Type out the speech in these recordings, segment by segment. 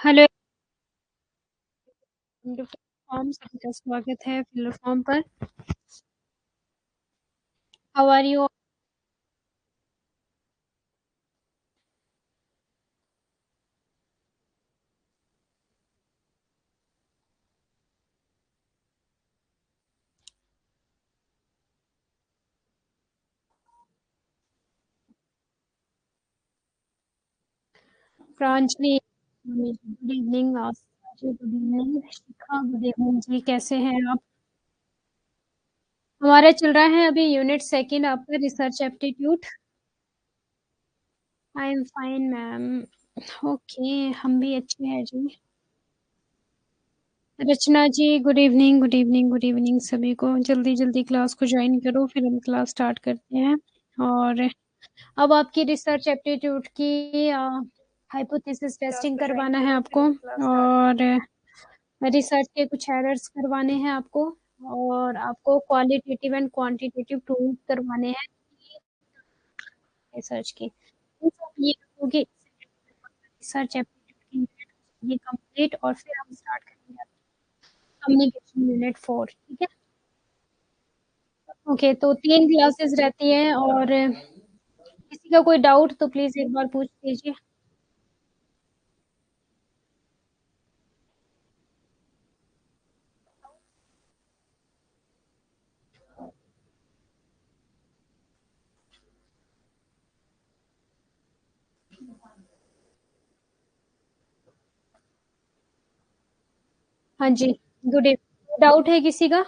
Hello form सभी का स्वागत है फिलर फॉर्म पर। How are you? Pranjali, good evening. Good evening Shikha, good evening ji, कैसे हैं आप? हमारा चल रहा है अभी यूनिट सेकंड आपका research aptitude. I am fine ma'am. Okay, हम भी अच्छे हैं जी। Rachna ji, good evening good evening good evening सभी को। जल्दी जल्दी क्लास को ज्वाइन करो, फिर हम क्लास स्टार्ट करते हैं। और अब आपकी रिसर्च एप्टीट्यूड की हाइपोथेसिस टेस्टिंग करवाना है आपको, और रिसर्च के कुछ एरर्स करवाने हैं आपको, और आपको क्वालिटेटिव एंड क्वांटिटेटिव टूल्स करवाने हैं रिसर्च के। ये सब ये होगी रिसर्च एप्टीट्यूड की ये कंप्लीट, और फिर हम स्टार्ट करेंगे कम्युनिकेशन यूनिट 4। ठीक है, ओके। तो 3 क्लासेस रहती हैं, और किसी का कोई डाउट तो प्लीज एक बार पूछ लीजिए। हाँ जी, गुड इवनिंग। डाउट है किसी का?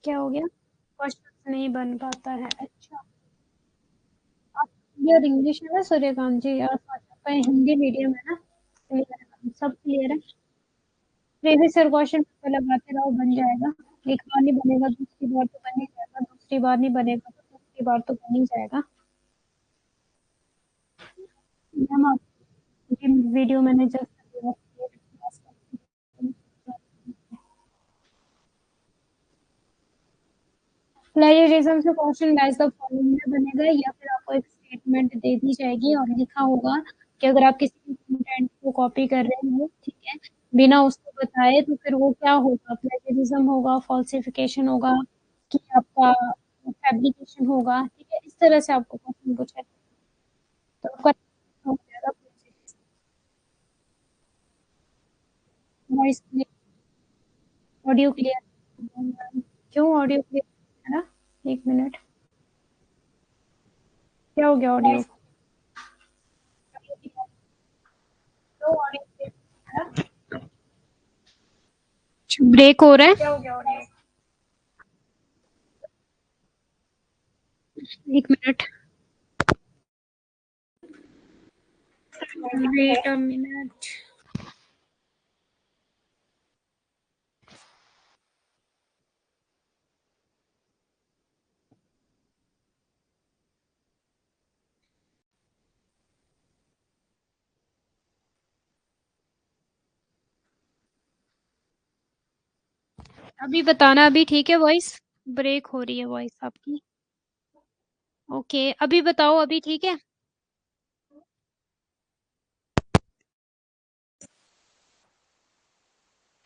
क्या हो गया? क्वेश्चन नहीं बन पाता है, अच्छा। आप क्लियर इंग्लिश है ना सूर्यकांत जी? आपका हिंदी मीडियम है ना? क्लियर है, सब क्लियर है। प्रीवियस ईयर क्वेश्चन पेपर लगाते रहो, बन जाएगा। एक बार नहीं बनेगा दूसरी बार तो बन ही जाएगा, दूसरी बार नहीं बनेगा तो तीसरी बार तो बन ही जाएगा। मैम आपकी वीडियो मैंने जस्ट प्लेजरिज्म से क्वेश्चन बैच द फॉलोइंग में बनेगा, या फिर आपको एक स्टेटमेंट दे दी जाएगी और लिखा होगा कि अगर आप किसी कंटेंट को कॉपी कर रहे हो, ठीक है, बिना उसको बताए, तो फिर वो क्या होगा? प्लेजरिज्म होगा, फॉल्सिफिकेशन होगा, कि आपका फैब्रिकेशन होगा। ठीक है, इस तरह से आपको क्वेश्चन पूछा जाएगा, तो आपका हो जाएगा plagiarism। Voice clear, audio clear. क्यों ऑडियो क्लियर है ना? एक मिनट, क्या हो गया ऑडियो? ब्रेक हो रहा है, क्या हो गया ऑडियो? एक मिनट, वेट अ मिनट। अभी बताना, अभी ठीक है? वॉइस ब्रेक हो रही है वॉइस आपकी। ओके, अभी बताओ, अभी ठीक है?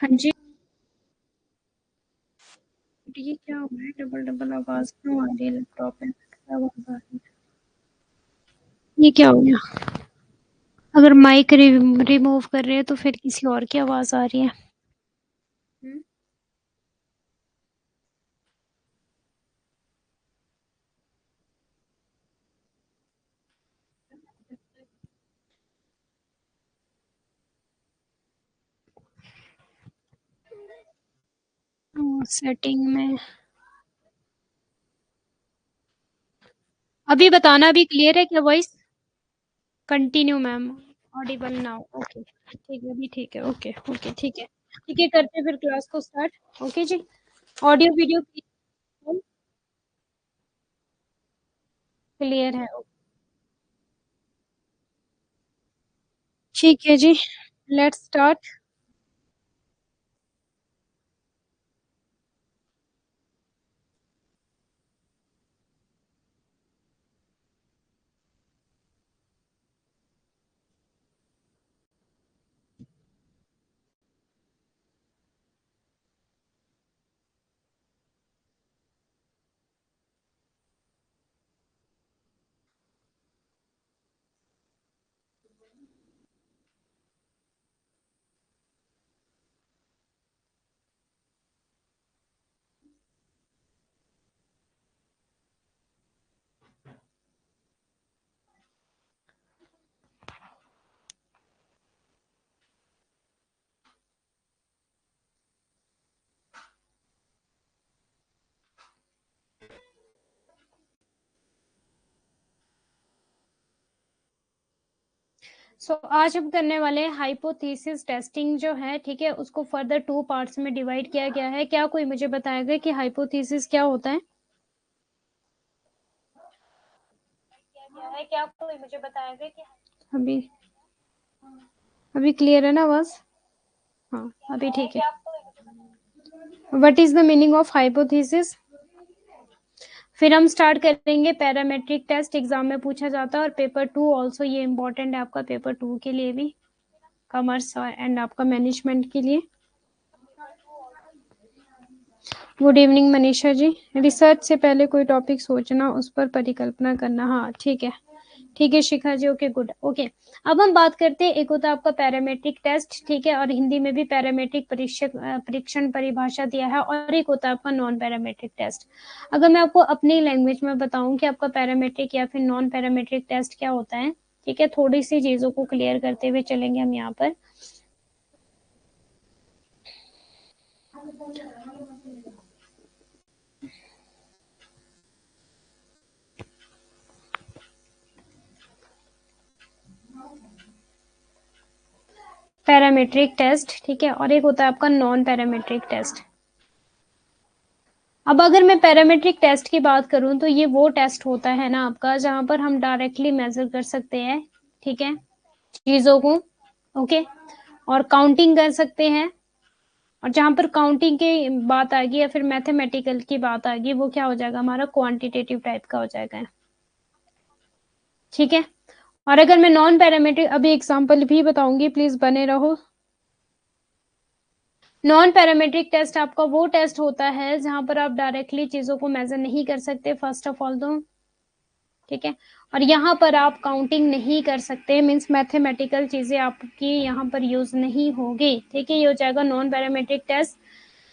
हाँ जी। ये क्या हो रहा है? डबल डबल आवाज क्यों आ रही है लैपटॉप में? आवाज आ रही है, ये क्या हो गया? अगर माइक रिमूव कर रहे हैं तो फिर किसी और की आवाज आ रही है। हम्म? सेटिंग में अभी बताना, अभी क्लियर है क्या voice? Continue ma'am, Audible now, okay ठीक है, अभी ठीक है, ओके ओके ठीक है। ठीक है, करते हैं फिर क्लास को स्टार्ट। ओके जी, ऑडियो वीडियो क्लियर है? ठीक है जी, लेट्स स्टार्ट। आज हम करने वाले हैं हाइपोथेसिस टेस्टिंग जो है, ठीक है, उसको फर्दर 2 पार्ट्स में डिवाइड किया गया है। क्या कोई मुझे बताएगा कि हाइपोथेसिस क्या होता है? क्या कोई मुझे बताएगा कि अभी अभी क्लियर है ना बस? हाँ, अभी ठीक है। What is the meaning of hypothesis? फिर हम स्टार्ट करेंगे पैरामेट्रिक टेस्ट, एग्जाम में पूछा जाता है, और पेपर 2 ऑल्सो, ये इंपॉर्टेंट है आपका पेपर 2 के लिए भी, कॉमर्स एंड आपका मैनेजमेंट के लिए। Good evening Manisha ji. Research से पहले कोई टॉपिक सोचना, उस पर परिकल्पना करना, हाँ ठीक है, ठीक है शिखा जी, ओके गुड, ओके। अब हम बात करते हैं, एक होता है आपका पैरामेट्रिक टेस्ट, ठीक है, और हिंदी में भी पैरामेट्रिक परीक्षण परिभाषा दिया है, और एक होता है आपका नॉन पैरामेट्रिक टेस्ट। अगर मैं आपको अपनी लैंग्वेज में बताऊं कि आपका पैरामेट्रिक या फिर नॉन पैरामेट्रिक टेस्ट क्या होता है, ठीक है, थोड़ी सी चीजों को क्लियर करते हुए चलेंगे हम यहाँ पर। पैरामेट्रिक टेस्ट, ठीक है, और एक होता है आपका नॉन पैरामेट्रिक टेस्ट। अब अगर मैं पैरामेट्रिक टेस्ट की बात करूं तो ये वो टेस्ट होता है ना आपका, जहां पर हम डायरेक्टली मेजर कर सकते हैं, ठीक है, चीजों को, ओके, और काउंटिंग कर सकते हैं। और जहां पर काउंटिंग की बात आ गई या फिर मैथमेटिकल की बात आ गई, वो क्या हो जाएगा, हमारा क्वांटिटेटिव टाइप का हो जाएगा, ठीक है। और अगर मैं नॉन पैरामेट्रिक, अभी एग्जांपल भी बताऊंगी, प्लीज बने रहो। नॉन पैरामेट्रिक टेस्ट आपका वो टेस्ट होता है जहां पर आप डायरेक्टली चीजों को मेजर नहीं कर सकते, फर्स्ट ऑफ ऑल तो, ठीक है, और यहाँ पर आप काउंटिंग नहीं कर सकते, मींस मैथमेटिकल चीजें आपकी यहाँ पर यूज नहीं होगी, ठीक है, ये हो जाएगा नॉन पैरामेट्रिक टेस्ट।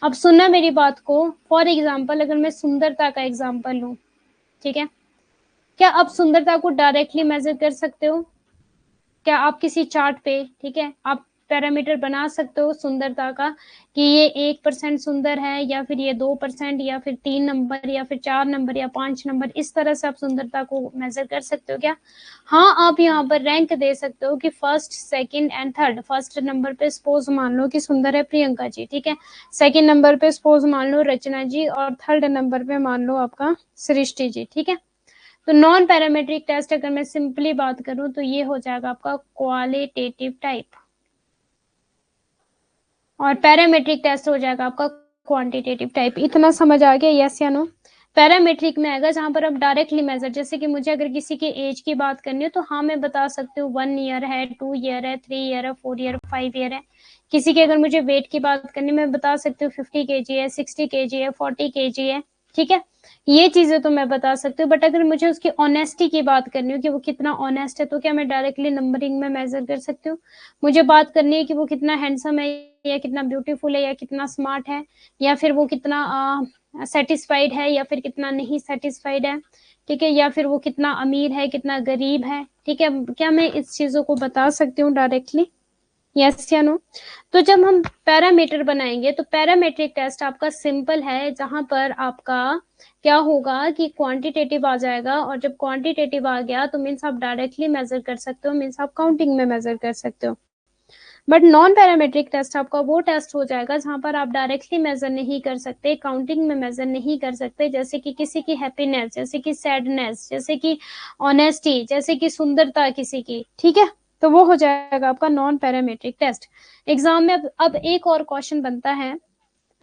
अब सुनना मेरी बात को, फॉर एग्जाम्पल अगर मैं सुंदरता का एग्जाम्पल लूं, ठीक है, क्या आप सुंदरता को डायरेक्टली मेजर कर सकते हो? क्या आप किसी चार्ट पे, ठीक है, आप पैरामीटर बना सकते हो सुंदरता का, कि ये 1% सुंदर है, या फिर ये 2%, या फिर 3 नंबर, या फिर 4 नंबर, या 5 नंबर, इस तरह से आप सुंदरता को मेजर कर सकते हो क्या? हाँ, आप यहाँ पर रैंक दे सकते हो कि first, second and third. First number पे सपोज मान लो कि सुंदर है प्रियंका जी, ठीक है, सेकंड नंबर पे सपोज मान लो रचना जी, और थर्ड नंबर पे मान लो आपका सृष्टि जी, ठीक है। तो नॉन पैरामेट्रिक टेस्ट अगर मैं सिंपली बात करूं तो ये हो जाएगा आपका क्वालिटेटिव टाइप, और पैरामेट्रिक टेस्ट हो जाएगा आपका क्वांटिटेटिव टाइप। इतना समझ आ गया, यस या नो? पैरामेट्रिक में आएगा जहां पर आप डायरेक्टली मेजर, जैसे कि मुझे अगर किसी के एज की बात करनी है तो हाँ मैं बता सकती हूँ 1 ईयर है, 2 ईयर है, 3 ईयर है, 4 ईयर, 5 ईयर है। किसी की अगर मुझे वेट की बात करनी है, मैं बता सकती हूँ 50 kg है, 60 kg है, 40 kg है, ठीक है, ये चीजें तो मैं बता सकती हूँ। बट अगर मुझे उसकी ऑनेस्टी की बात करनी हो कि वो कितना ऑनेस्ट है, तो क्या मैं डायरेक्टली नंबरिंग में मेजर कर सकती हूँ? मुझे बात करनी है कि वो कितना हैंडसम है, या कितना ब्यूटीफुल है, या कितना स्मार्ट है, या फिर वो कितना सेटिस्फाइड है, या फिर कितना नहीं सेटिस्फाइड है, ठीक है, या फिर वो कितना अमीर है, कितना गरीब है, ठीक है, क्या मैं इस चीजों को बता सकती हूँ डायरेक्टली? यस या नो? तो जब हम पैरामीटर बनाएंगे तो पैरामीट्रिक टेस्ट आपका सिंपल है, जहां पर आपका क्या होगा कि क्वांटिटेटिव आ जाएगा, और जब क्वांटिटेटिव आ गया तो मीन्स आप डायरेक्टली मेजर कर सकते हो, मीन्स आप काउंटिंग में मेजर कर सकते हो। बट नॉन पैरामेट्रिक टेस्ट आपका वो टेस्ट हो जाएगा जहां पर आप डायरेक्टली मेजर नहीं कर सकते, काउंटिंग में मेजर नहीं कर सकते, जैसे कि किसी की हैप्पीनेस, जैसे कि सैडनेस, जैसे कि ऑनेस्टी, जैसे कि सुंदरता किसी की, ठीक है, तो वो हो जाएगा आपका नॉन पैरामेट्रिक टेस्ट। एग्जाम में अब एक और क्वेश्चन बनता है,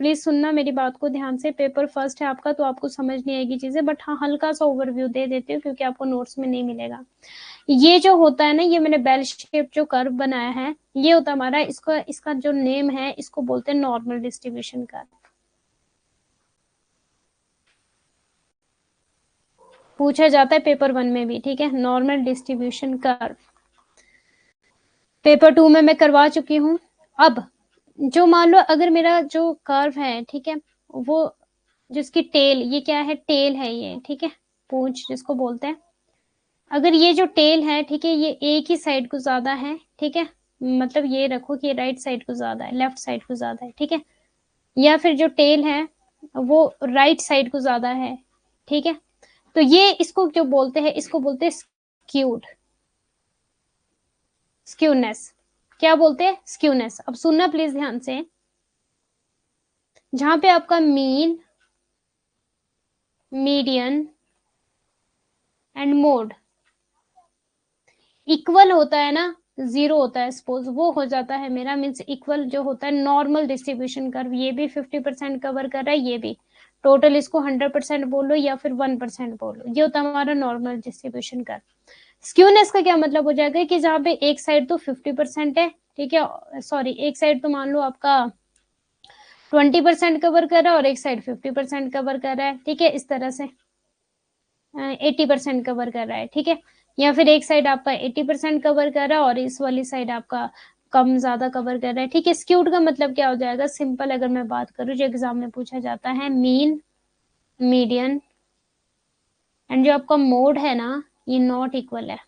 प्लीज सुनना मेरी बात को ध्यान से, पेपर फर्स्ट है आपका तो आपको समझ नहीं आएगी चीजें, बट हाँ हल्का सा ओवरव्यू दे देती हूँ क्योंकि आपको नोट्स में नहीं मिलेगा। ये जो होता है ना, ये मैंने बेल शेप जो कर्व बनाया है, ये होता है हमारा, इसका इसका जो नेम है इसको बोलते हैं नॉर्मल डिस्ट्रीब्यूशन कर्व। पूछा जाता है पेपर 1 में भी, ठीक है, नॉर्मल डिस्ट्रीब्यूशन कर्व। पेपर 2 में मैं करवा चुकी हूँ। अब जो मान लो अगर मेरा जो कर्व है, ठीक है, वो जिसकी टेल, ये क्या है, टेल है ये, ठीक है, पूंछ जिसको बोलते हैं, अगर ये जो टेल है, ठीक है, ये एक ही साइड को ज्यादा है, ठीक है, मतलब ये रखो कि राइट साइड को ज्यादा है, लेफ्ट साइड को ज्यादा है, ठीक है, या फिर जो टेल है वो राइट साइड को ज्यादा है, ठीक है, तो ये इसको जो बोलते हैं, इसको बोलते हैं स्क्यूड, स्क्यूनेस। क्या बोलते हैं? स्क्यूनेस। अब सुनना प्लीज ध्यान से, जहां पे आपका mean, median and mode equal होता है ना, जीरो होता है सपोज, वो हो जाता है मेरा मीन्स इक्वल जो होता है नॉर्मल डिस्ट्रीब्यूशन कर्व। ये भी 50% कवर कर रहा है, ये भी टोटल, इसको 100% बोलो या फिर 1% बोलो, ये होता है हमारा नॉर्मल डिस्ट्रीब्यूशन कर्व। स्क्यूनेस का क्या मतलब हो जाएगा कि जहां पे एक साइड तो 50% है, ठीक है, सॉरी एक साइड तो मान लो आपका 20% कवर कर रहा है और एक साइड 50% कवर कर रहा है, ठीक है, इस तरह से 80% कवर कर रहा है, ठीक है, या फिर एक साइड आपका 80% कवर कर रहा है और इस वाली साइड आपका कम ज्यादा कवर कर रहा है, ठीक है। स्क्यूड का मतलब क्या हो जाएगा, सिंपल अगर मैं बात करूं जो एग्जाम में पूछा जाता है, मीन, मीडियन एंड जो आपका मोड है ना, ये नॉट इक्वल है,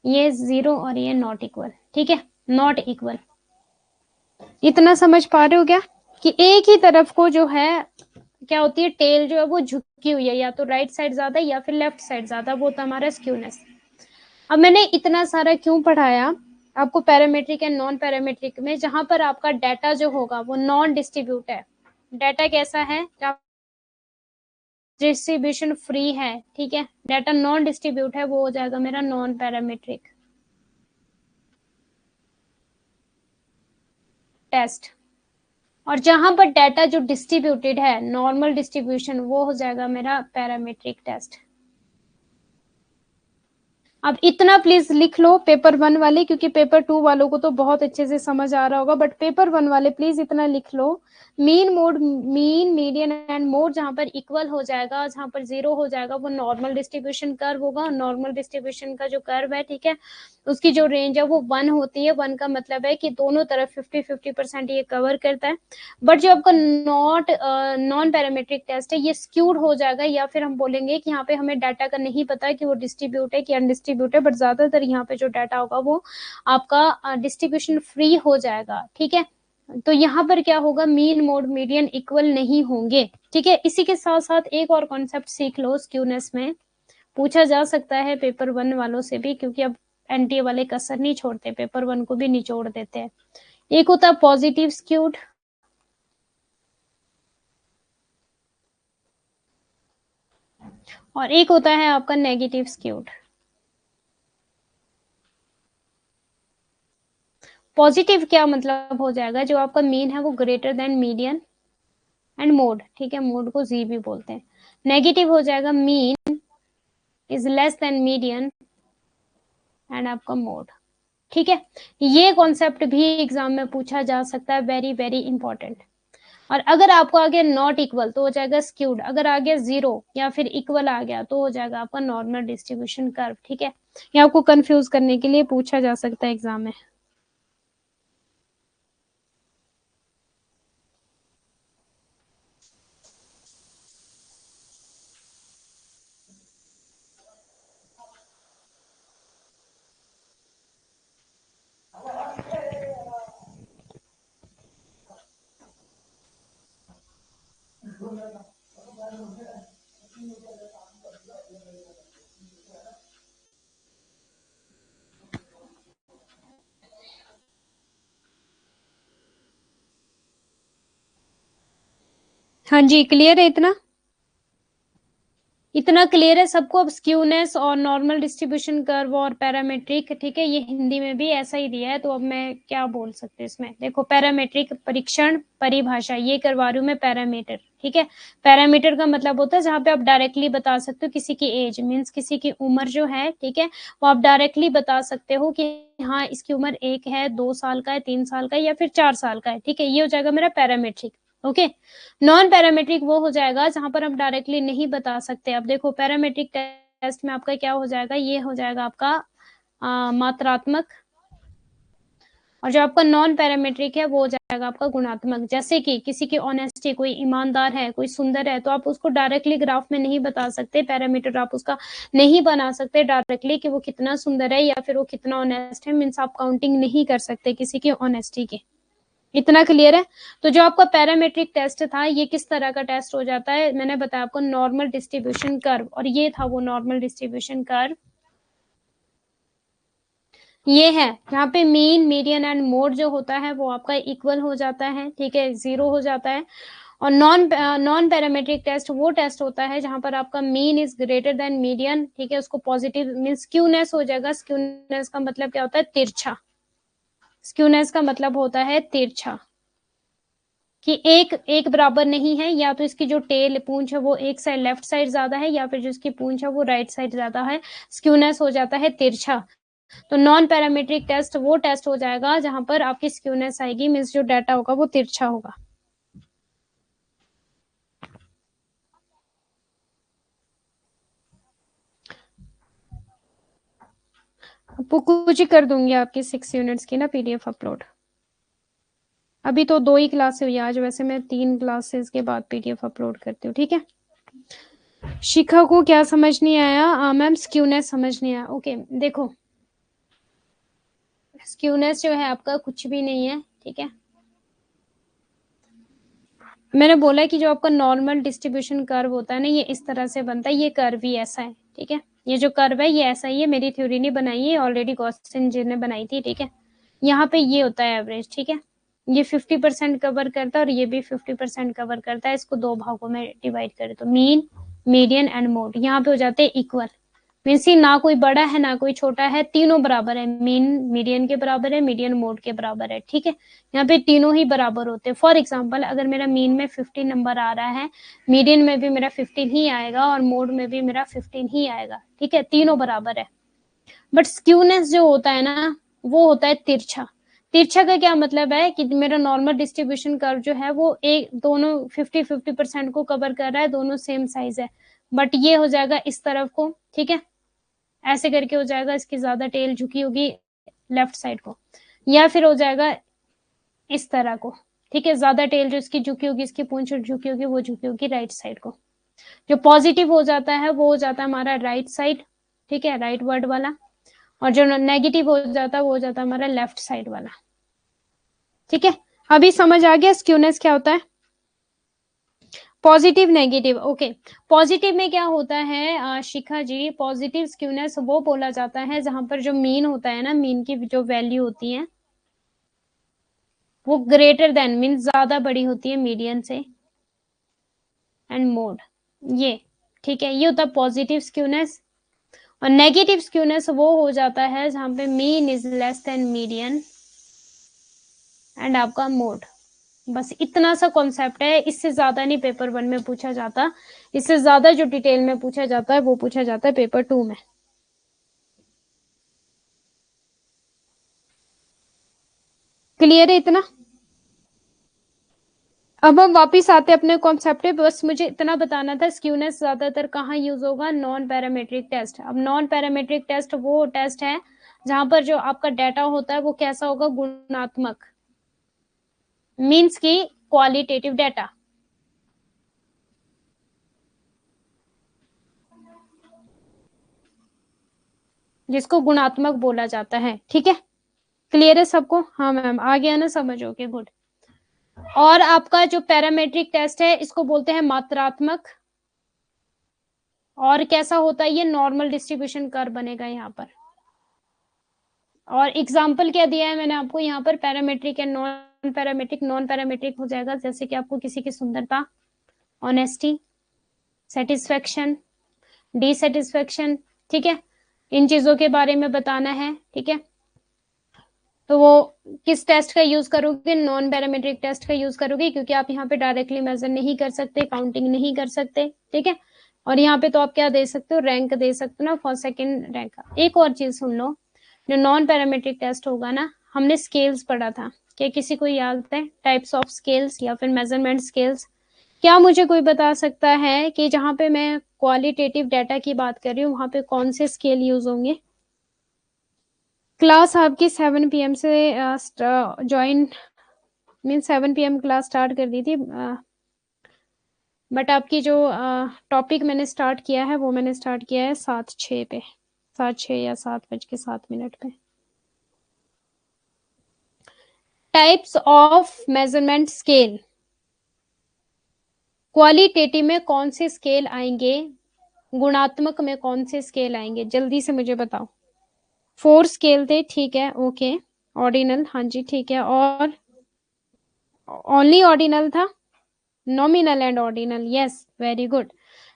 ये जीरो और ये नॉट इक्वल, ठीक है, नॉट इक्वल। इतना समझ पा रहे हो क्या कि एक ही तरफ को जो है क्या होती है, टेल जो है वो झुकी हुई है, या तो राइट साइड ज्यादा या फिर लेफ्ट साइड ज्यादा, वो होता हमारा स्क्यूनेस। अब मैंने इतना सारा क्यों पढ़ाया आपको पैरामीट्रिक एंड नॉन पैरामीट्रिक में, जहां पर आपका डाटा जो होगा वो नॉन डिस्ट्रीब्यूट है। डाटा कैसा है, डिस्ट्रीब्यूशन फ्री है, ठीक है, डाटा नॉन डिस्ट्रीब्यूट है, वो हो जाएगा मेरा नॉन पैरामीट्रिक टेस्ट। और जहां पर डाटा जो डिस्ट्रीब्यूटेड है, नॉर्मल डिस्ट्रीब्यूशन, वो हो जाएगा मेरा पैरामीट्रिक टेस्ट। अब इतना प्लीज लिख लो पेपर 1 वाले, क्योंकि पेपर 2 वालों को तो बहुत अच्छे से समझ आ रहा होगा, बट पेपर 1 वाले प्लीज इतना लिख लो, mean mode, mean median and mode जहां पर इक्वल हो जाएगा, जहां पर जीरो हो जाएगा, वो नॉर्मल डिस्ट्रीब्यूशन कर्व होगा। नॉर्मल डिस्ट्रीब्यूशन का जो कर्व है, ठीक है, उसकी जो रेंज है वो 1 होती है। 1 का मतलब है कि दोनों तरफ 50-50% ये कवर करता है। बट जो आपका नॉन पैरामेट्रिक टेस्ट है, ये स्क्यूड हो जाएगा, या फिर हम बोलेंगे कि यहाँ पे हमें डाटा का नहीं पता कि वो डिस्ट्रीब्यूट है कि अनडिस्ट्रीब्यूट है, बट ज्यादातर यहाँ पे जो डाटा होगा वो आपका डिस्ट्रीब्यूशन फ्री हो जाएगा, ठीक है। तो यहाँ पर क्या होगा, मीन मोड मीडियन इक्वल नहीं होंगे, ठीक है। इसी के साथ साथ एक और कॉन्सेप्ट सीख लो, स्क्यूनेस में पूछा जा सकता है पेपर 1 वालों से भी, क्योंकि अब एनटीए वाले कसर नहीं छोड़ते, पेपर 1 को भी निचोड़ देते हैं। एक होता है पॉजिटिव स्क्यूड, और एक होता है आपका नेगेटिव स्क्यूड। पॉजिटिव क्या मतलब हो जाएगा, जो आपका मीन है वो greater than median and mode, ठीक है, मोड को जी भी बोलते हैं। नेगेटिव हो जाएगा mean is less than median and आपका मोड, ठीक है। ये कॉन्सेप्ट भी एग्जाम में पूछा जा सकता है, वेरी वेरी इंपॉर्टेंट। और अगर आपको आ गया नॉट इक्वल तो हो जाएगा स्क्यूड, अगर आ गया जीरो या फिर इक्वल आ गया तो हो जाएगा आपका नॉर्मल डिस्ट्रीब्यूशन कर्व, ठीक है। ये आपको कंफ्यूज करने के लिए पूछा जा सकता है एग्जाम में। हाँ जी, क्लियर है इतना? इतना क्लियर है सबको? अब स्क्यूनेस और नॉर्मल डिस्ट्रीब्यूशन कर्व और पैरामेट्रिक, ठीक है, ये हिंदी में भी ऐसा ही दिया है, तो अब मैं क्या बोल सकते हैं इसमें? देखो, पैरामेट्रिक परीक्षण परिभाषा ये करवा रही हूँ मैं, पैरामीटर, ठीक है। पैरामीटर का मतलब होता है जहाँ पे आप डायरेक्टली बता सकते हो किसी की एज, मीन्स किसी की उम्र जो है, ठीक है, वो आप डायरेक्टली बता सकते हो कि हाँ इसकी उम्र 1 है, 2 साल का है, 3 साल का है, या फिर 4 साल का है, ठीक है, ये हो जाएगा मेरा पैरामेट्रिक। ओके। नॉन पैरामेट्रिक वो हो जाएगा जहां पर हम डायरेक्टली नहीं बता सकते। अब देखो, पैरामेट्रिक टेस्ट में आपका क्या हो जाएगा, ये हो जाएगा आपका मात्रात्मक, और जो आपका नॉन पैरामेट्रिक है वो हो जाएगा आपका गुणात्मक। जैसे कि किसी की ऑनेस्टी, कोई ईमानदार है, कोई सुंदर है, तो आप उसको डायरेक्टली ग्राफ में नहीं बता सकते, पैरामीटर आप उसका नहीं बना सकते डायरेक्टली कि वो कितना सुंदर है या फिर वो कितना ऑनेस्ट है, मीन्स आप काउंटिंग नहीं कर सकते किसी की ऑनेस्टी की। इतना क्लियर है? तो जो आपका पैरामेट्रिक टेस्ट था, ये किस तरह का टेस्ट हो जाता है, मैंने बताया आपको, नॉर्मल डिस्ट्रीब्यूशन कर्व, और ये था वो नॉर्मल डिस्ट्रीब्यूशन कर्व। ये है यहाँ पे मीन, मीडियन एंड मोड जो होता है वो आपका इक्वल हो जाता है, ठीक है, 0 हो जाता है। और नॉन पैरामेट्रिक टेस्ट वो टेस्ट होता है जहां पर आपका mean is greater than median, ठीक है, उसको पॉजिटिव मीन स्क्यूनेस हो जाएगा। स्क्यूनेस का मतलब क्या होता है? तिरछा। स्क्यूनेस का मतलब होता है तिरछा, कि एक एक बराबर नहीं है, या तो इसकी जो टेल पूंछ है वो एक साइड लेफ्ट साइड ज्यादा है, या फिर जो इसकी पूंछ है वो राइट साइड ज्यादा है, स्क्यूनेस हो जाता है तिरछा। तो नॉन पैरामेट्रिक टेस्ट वो टेस्ट हो जाएगा जहां पर आपकी स्क्यूनेस आएगी, मीन्स जो डाटा होगा वो तिरछा होगा। आपको कुछ ही कर दूंगी आपकी 6 यूनिट्स की ना पीडीएफ अपलोड। अभी तो 2 ही क्लास हुई आज, वैसे मैं 3 क्लासेस के बाद पीडीएफ अपलोड करती हूँ, ठीक है। शिखा को क्या समझ नहीं आया? मैम स्क्यूनेस समझ नहीं आया। ओके, देखो, स्क्यूनेस जो है आपका कुछ भी नहीं है, ठीक है। मैंने बोला कि जो आपका नॉर्मल डिस्ट्रीब्यूशन कर्व होता है ना, ये इस तरह से बनता है, ये कर्व ही ऐसा है, ठीक है। ये जो कर्व है ये ऐसा ही है, मेरी थ्योरी नहीं बनाई है, ऑलरेडी गॉसिन जी ने बनाई थी, ठीक है। यहाँ पे ये होता है एवरेज, ठीक है। ये 50% कवर करता है और ये भी 50% कवर करता है। इसको 2 भागों में डिवाइड करें तो मीन, मीडियन एंड मोड, यहाँ पे हो जाते हैं इक्वल, मीन्स ना कोई बड़ा है ना कोई छोटा है, तीनों बराबर है। मीन मीडियन के बराबर है, मीडियन मोड के बराबर है, ठीक है। यहाँ पे तीनों ही बराबर होते हैं। फॉर एग्जाम्पल, अगर मेरा मीन में 15 नंबर आ रहा है, मीडियन में भी मेरा 15 ही आएगा और मोड में भी मेरा 15 ही आएगा, ठीक है, तीनों बराबर है। बट स्क्यूनेस जो होता है ना, वो होता है तिरछा। तिरछा का क्या मतलब है कि मेरा नॉर्मल डिस्ट्रीब्यूशन कर्व जो है वो एक दोनों 50-50% को कवर कर रहा है, दोनों सेम साइज है। बट ये हो जाएगा इस तरफ को, ठीक है, ऐसे करके हो जाएगा, इसकी ज्यादा टेल झुकी होगी लेफ्ट साइड को, या फिर हो जाएगा इस तरह को, ठीक है, ज्यादा टेल जो इसकी झुकी होगी, इसकी पूंछ झुकी होगी, वो झुकी होगी राइट साइड को। जो पॉजिटिव हो जाता है वो हो जाता है हमारा राइट साइड, ठीक है, राइट वर्ड वाला। और जो नेगेटिव हो जाता है वो हो जाता है हमारा लेफ्ट साइड वाला, ठीक है। अभी समझ आ गया स्क्यूनेस क्या होता है? Positive negative, okay. पॉजिटिव में क्या होता है शिखा जी? पॉजिटिव स्क्यूनेस वो बोला जाता है जहां पर जो मीन होता है ना, मीन की जो वैल्यू होती है वो ग्रेटर देन मीन ज्यादा बड़ी होती है मीडियन से, एंड मोड, ये, ठीक है, ये होता है पॉजिटिव स्क्यूनेस। और नेगेटिव स्क्यूनेस वो हो जाता है जहां पे mean is less than median and आपका मोड। बस इतना सा कॉन्सेप्ट है, इससे ज्यादा नहीं पेपर 1 में पूछा जाता। इससे ज्यादा जो डिटेल में पूछा जाता है वो पूछा जाता है पेपर 2 में। क्लियर है इतना? अब हम वापिस आते हैं अपने कॉन्सेप्ट पे। बस मुझे इतना बताना था, स्क्यूनेस ज्यादातर कहाँ यूज होगा? Non parametric test. अब नॉन पैरामेट्रिक टेस्ट वो टेस्ट है जहां पर जो आपका डाटा होता है वो कैसा होगा? गुणात्मक, मीन्स की क्वालिटेटिव डाटा, जिसको गुणात्मक बोला जाता है, ठीक है। क्लियर है सबको? हाँ मैम, आ गया ना समझ? Okay, good. और आपका जो पैरामेट्रिक टेस्ट है इसको बोलते हैं मात्रात्मक। और कैसा होता है? ये नॉर्मल डिस्ट्रीब्यूशन कर्व बनेगा यहाँ पर। और एग्जाम्पल क्या दिया है मैंने आपको यहाँ पर? Parametric and non parametric. Non parametric हो जाएगा जैसे कि आपको किसी की सुंदरता, ऑनेस्टी, सेटिस्फेक्शन, डिससेटिस्फेक्शन, ठीक है, इन चीजों के बारे में बताना है, ठीक है। तो वो किस टेस्ट का यूज करोगे, नॉन पैरामीट्रिक टेस्ट का यूज करोगे, क्योंकि आप यहाँ पे डायरेक्टली मेजर नहीं कर सकते, काउंटिंग नहीं कर सकते, ठीक है। और यहाँ पे तो आप क्या दे सकते हो, रैंक दे सकते हो ना, फर्स्ट सेकंड रैंक का। एक और चीज सुन लो, जो नॉन पैरामीट्रिक टेस्ट होगा ना, हमने स्केल्स पढ़ा था, क्या किसी को याद है, टाइप्स ऑफ स्केल्स या फिर मेजरमेंट स्केल्स? क्या मुझे कोई बता सकता है कि जहां पे मैं क्वालिटेटिव डाटा की बात कर रही हूँ वहां पे कौन से स्केल यूज होंगे? क्लास आपकी 7 PM से join, mean 7 PM class start कर दी थी, बट आपकी जो टॉपिक मैंने स्टार्ट किया है वो मैंने स्टार्ट किया है 7:06 पे, 7:06 या 7:07 पे। Types of measurement scale, qualitative में कौन से स्केल आएंगे, गुणात्मक में कौन से स्केल आएंगे, जल्दी से मुझे बताओ। 4 स्केल थे, ठीक है, ओके। ऑर्डिनल, हाँ जी ठीक है, और ओनली ऑर्डिनल था, nominal and ordinal, yes very good.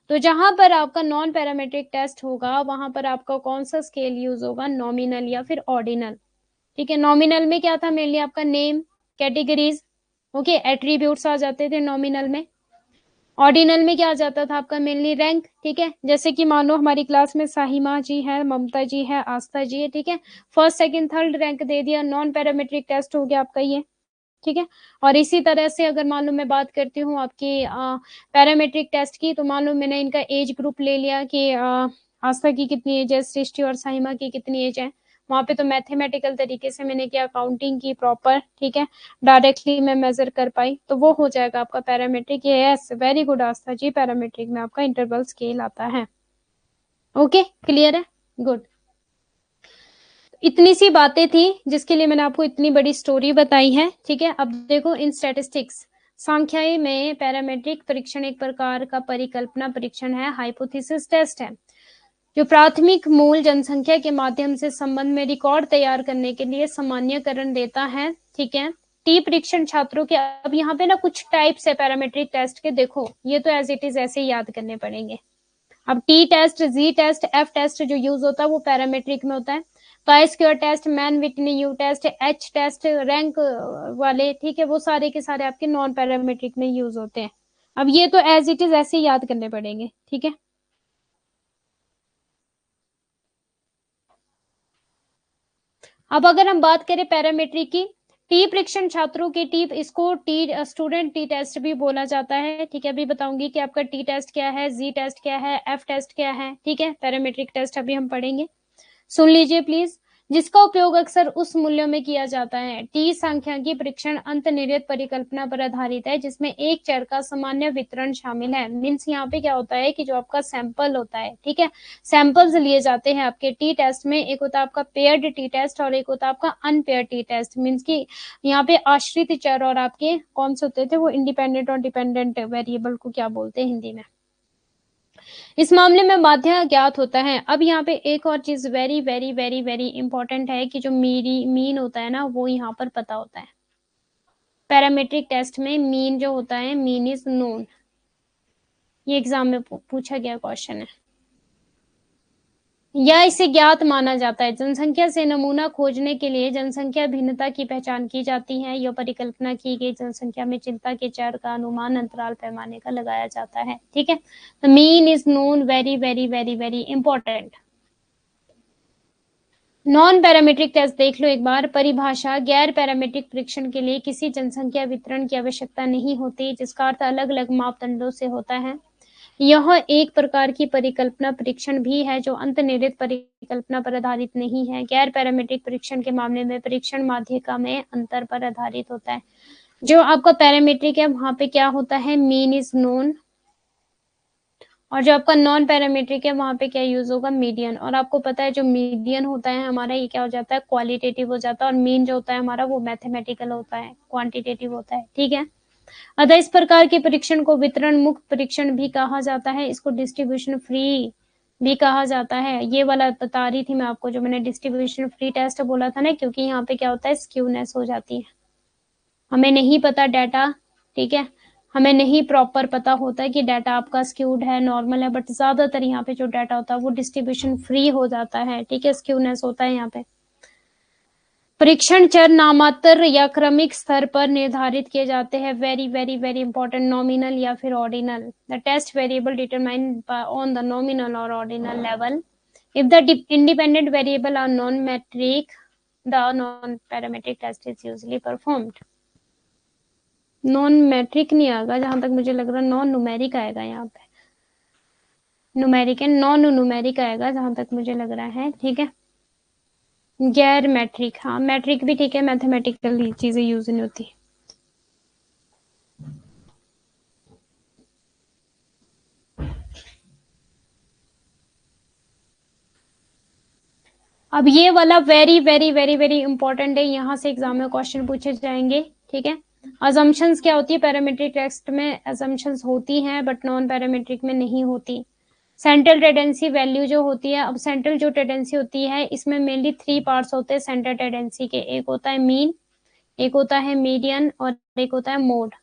तो जहां पर आपका नॉन पैरामेट्रिक टेस्ट होगा वहां पर आपका कौन सा स्केल यूज होगा, नॉमिनल या फिर ऑर्डिनल, ठीक है। नॉमिनल में क्या था, मेनली आपका नेम, कैटेगरीज, ओके, एट्रीब्यूट्स आ जाते थे नॉमिनल में। ऑर्डिनल में क्या आ जाता था आपका, मेनली रैंक, ठीक है। जैसे कि मान लो हमारी क्लास में साहिमा जी है, ममता जी है, आस्था जी है, ठीक है, फर्स्ट सेकंड थर्ड रैंक दे दिया, नॉन पैरामेट्रिक टेस्ट हो गया आपका ये, ठीक है। और इसी तरह से अगर मान लो मैं बात करती हूँ आपकी पैरामेट्रिक टेस्ट की, तो मान लो मैंने इनका एज ग्रुप ले लिया कि आस्था की कितनी एज है, सृष्टि और साहिमा की कितनी एज है, वहां पे तो मैथमेटिकल तरीके से मैंने क्या काउंटिंग की प्रॉपर, ठीक है, डायरेक्टली मैं मेजर कर पाई, तो वो हो जाएगा आपका पैरामेट्रिक। यस वेरी गुड आस्था जी, पैरामेट्रिक में आपका इंटरवल स्केल आता है। ओके क्लियर है, गुड। इतनी सी बातें थी जिसके लिए मैंने आपको इतनी बड़ी स्टोरी बताई है, ठीक है। अब देखो इन स्टैटिस्टिक्स, सांख्यिकी में पैरामेट्रिक परीक्षण एक प्रकार का परिकल्पना परीक्षण है, हाइपोथेसिस टेस्ट है, जो प्राथमिक मूल जनसंख्या के माध्यम से संबंध में रिकॉर्ड तैयार करने के लिए सामान्यकरण देता है, ठीक है। टी परीक्षण छात्रों के, अब यहाँ पे ना कुछ टाइप्स है पैरामेट्रिक टेस्ट के, देखो ये तो एज इट इज ऐसे ही याद करने पड़ेंगे। अब T test, G test, F test जो यूज होता है वो पैरामेट्रिक में होता है। Chi square test, Mann Whitney U test, H test, rank वाले, ठीक है, वो सारे के सारे आपके नॉन पैरामेट्रिक में यूज होते हैं। अब ये तो एज इट इज ऐसे ही याद करने पड़ेंगे, ठीक है। अब अगर हम बात करें पैरामेट्रिक की, टी परीक्षण छात्रों की, टी इसको टी स्टूडेंट टी टेस्ट भी बोला जाता है, ठीक है। अभी बताऊंगी कि आपका टी टेस्ट क्या है, जी टेस्ट क्या है, एफ टेस्ट क्या है, ठीक है। पैरामेट्रिक टेस्ट अभी हम पढ़ेंगे, सुन लीजिए प्लीज। जिसका उपयोग अक्सर उस मूल्यों में किया जाता है, टी सांख्यिकी परीक्षण अंतर्निहित परिकल्पना पर आधारित है जिसमें एक चर का सामान्य वितरण शामिल है। मीन्स यहाँ पे क्या होता है कि जो आपका सैंपल होता है, ठीक है, सैंपल्स लिए जाते हैं आपके टी टेस्ट में, एक होता है आपका पेयर्ड टी टेस्ट और एक होता है आपका अनपेयर्ड टी टेस्ट। मीन्स की यहाँ पे आश्रित चर और आपके कौन से होते थे, वो इंडिपेंडेंट और डिपेंडेंट वेरिएबल को क्या बोलते हैं हिंदी में। इस मामले में माध्य ज्ञात होता है। अब यहाँ पे एक और चीज very very very very important है कि जो मीन होता है ना वो यहाँ पर पता होता है। पैरामेट्रिक टेस्ट में मीन जो होता है, मीन इज नोन, ये एग्जाम में पूछा गया क्वेश्चन है, या इसे ज्ञात माना जाता है। जनसंख्या से नमूना खोजने के लिए जनसंख्या भिन्नता की पहचान की जाती है, यह परिकल्पना की गई जनसंख्या में चिंता के चर का अनुमान अंतराल पैमाने का लगाया जाता है, ठीक है। तो mean is known, very very very very important. Non parametric test देख लो एक बार, परिभाषा, गैर पैरामीट्रिक परीक्षण के लिए किसी जनसंख्या वितरण की आवश्यकता नहीं होती, जिसका अर्थ अलग अलग मापदंडों से होता है। यह एक प्रकार की परिकल्पना परीक्षण भी है जो अंतर्निहित परिकल्पना पर आधारित नहीं है। गैर पैरामीट्रिक परीक्षण के मामले में परीक्षण माध्यिका में अंतर पर आधारित होता है। जो आपका पैरामीट्रिक है वहां पे क्या होता है, मीन इज नोन, और जो आपका नॉन पैरामीट्रिक है वहां पे क्या यूज होगा, मीडियन। और आपको पता है जो मीडियन होता है हमारा, ये क्या हो जाता है, क्वालिटेटिव हो जाता है, और मीन जो होता है हमारा वो मैथमेटिकल होता है, क्वांटिटेटिव होता है, ठीक है। अतः इस प्रकार के परीक्षण को वितरण मुक्त परीक्षण भी कहा जाता है, इसको डिस्ट्रीब्यूशन फ्री भी कहा जाता है। ये वाला बता रही थी मैं आपको, जो मैंने डिस्ट्रीब्यूशन फ्री टेस्ट बोला था ना, क्योंकि यहाँ पे क्या होता है, स्क्यूनेस हो जाती है, हमें नहीं पता डाटा, ठीक है, हमें नहीं प्रॉपर पता होता है कि डाटा आपका स्क्यूड है, नॉर्मल है, बट ज्यादातर यहाँ पे जो डाटा होता है वो डिस्ट्रीब्यूशन फ्री हो जाता है, ठीक है, स्क्यूनेस होता है यहाँ पे। परीक्षण चर नामात्र या क्रमिक स्तर पर निर्धारित किए जाते हैं, very very very important, nominal या फिर ordinal. The test variable determined on the nominal और ordinal level. If the independent variable are non metric, the non parametric test is usually performed. Non metric नहीं आएगा जहां तक मुझे लग रहा है, नॉन न्यूमेरिक आएगा यहाँ पे, न्यूमेरिक एंड नॉन न्यूमेरिक आएगा जहां तक मुझे लग रहा है, ठीक है। गैर मैट्रिक, हाँ मैट्रिक भी ठीक है, मैथमेटिकल चीजें यूज नहीं होती। अब ये वाला very very very very important है, यहाँ से एग्जाम में क्वेश्चन पूछे जाएंगे, ठीक है। अजम्पशंस क्या होती है पैरामेट्रिक टेस्ट में, अजम्पशंस होती हैं बट नॉन पैरामेट्रिक में नहीं होती। सेंट्रल टेंडेंसी वैल्यू जो होती है, अब सेंट्रल जो टेंडेंसी होती है इसमें मेनली 3 पार्ट्स होते हैं सेंट्रल टेंडेंसी के, एक होता है मीन, एक होता है मीडियन और एक होता है मोड,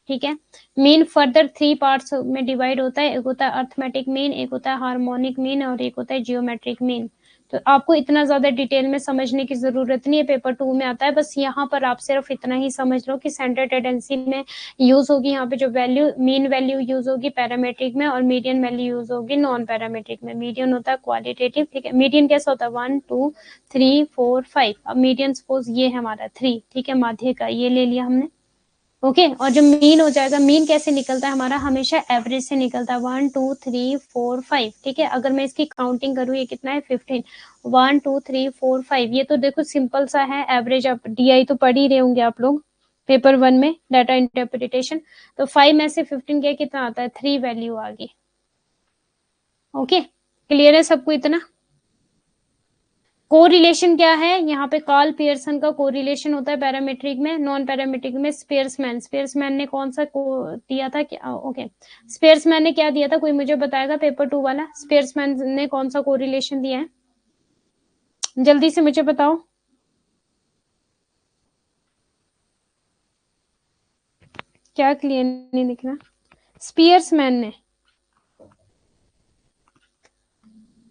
ठीक है। मीन फर्दर 3 पार्ट्स में डिवाइड होता है, एक होता है अर्थमेटिक मीन, एक होता है हार्मोनिक मीन और एक होता है जियोमेट्रिक मीन। तो आपको इतना ज्यादा डिटेल में समझने की जरूरत नहीं है, पेपर 2 में आता है, बस यहाँ पर आप सिर्फ इतना ही समझ लो कि सेंट्रल टेंडेंसी में यूज होगी यहाँ पे जो वैल्यू, मीन वैल्यू यूज होगी पैरामेट्रिक में, और मीडियन वैल्यू यूज होगी नॉन पैरामेट्रिक में। मीडियन होता है क्वालिटेटिव, ठीक है। मीडियन कैसा होता है, 1 2 3 4 5। अब मीडियन सपोज ये है हमारा 3, ठीक है, माध्य का ये ले लिया हमने, ओके। और जो मीन हो जाएगा, मीन कैसे निकलता है हमारा, हमेशा एवरेज से निकलता है, 1 2 3 4 5, ठीक है। अगर मैं इसकी काउंटिंग करूँ ये कितना है 15, 1 2 3 4 5, ये तो देखो सिंपल सा है एवरेज। आप डीआई तो पढ़ ही रहे होंगे आप लोग पेपर 1 में, डाटा इंटरप्रिटेशन। तो 5 में से 15 गया कितना आता है, 3 वैल्यू आ गई, ओके। क्लियर है सबको इतना। कोरिलेशन क्या है यहाँ पे, कार्ल पियर्सन का कोरिलेशन होता है पैरामेट्रिक में, नॉन पैरामेट्रिक में स्पेयर्समैन, स्पेयर्समैन ने कौन सा दिया था क्या, ओके, स्पेयर्समैन ने क्या दिया था, कोई मुझे बताएगा पेपर 2 वाला, स्पेयर्समैन ने कौन सा कोरिलेशन दिया है, जल्दी से मुझे बताओ। क्या क्लियर नहीं दिख रहा, स्पेयर्समैन ने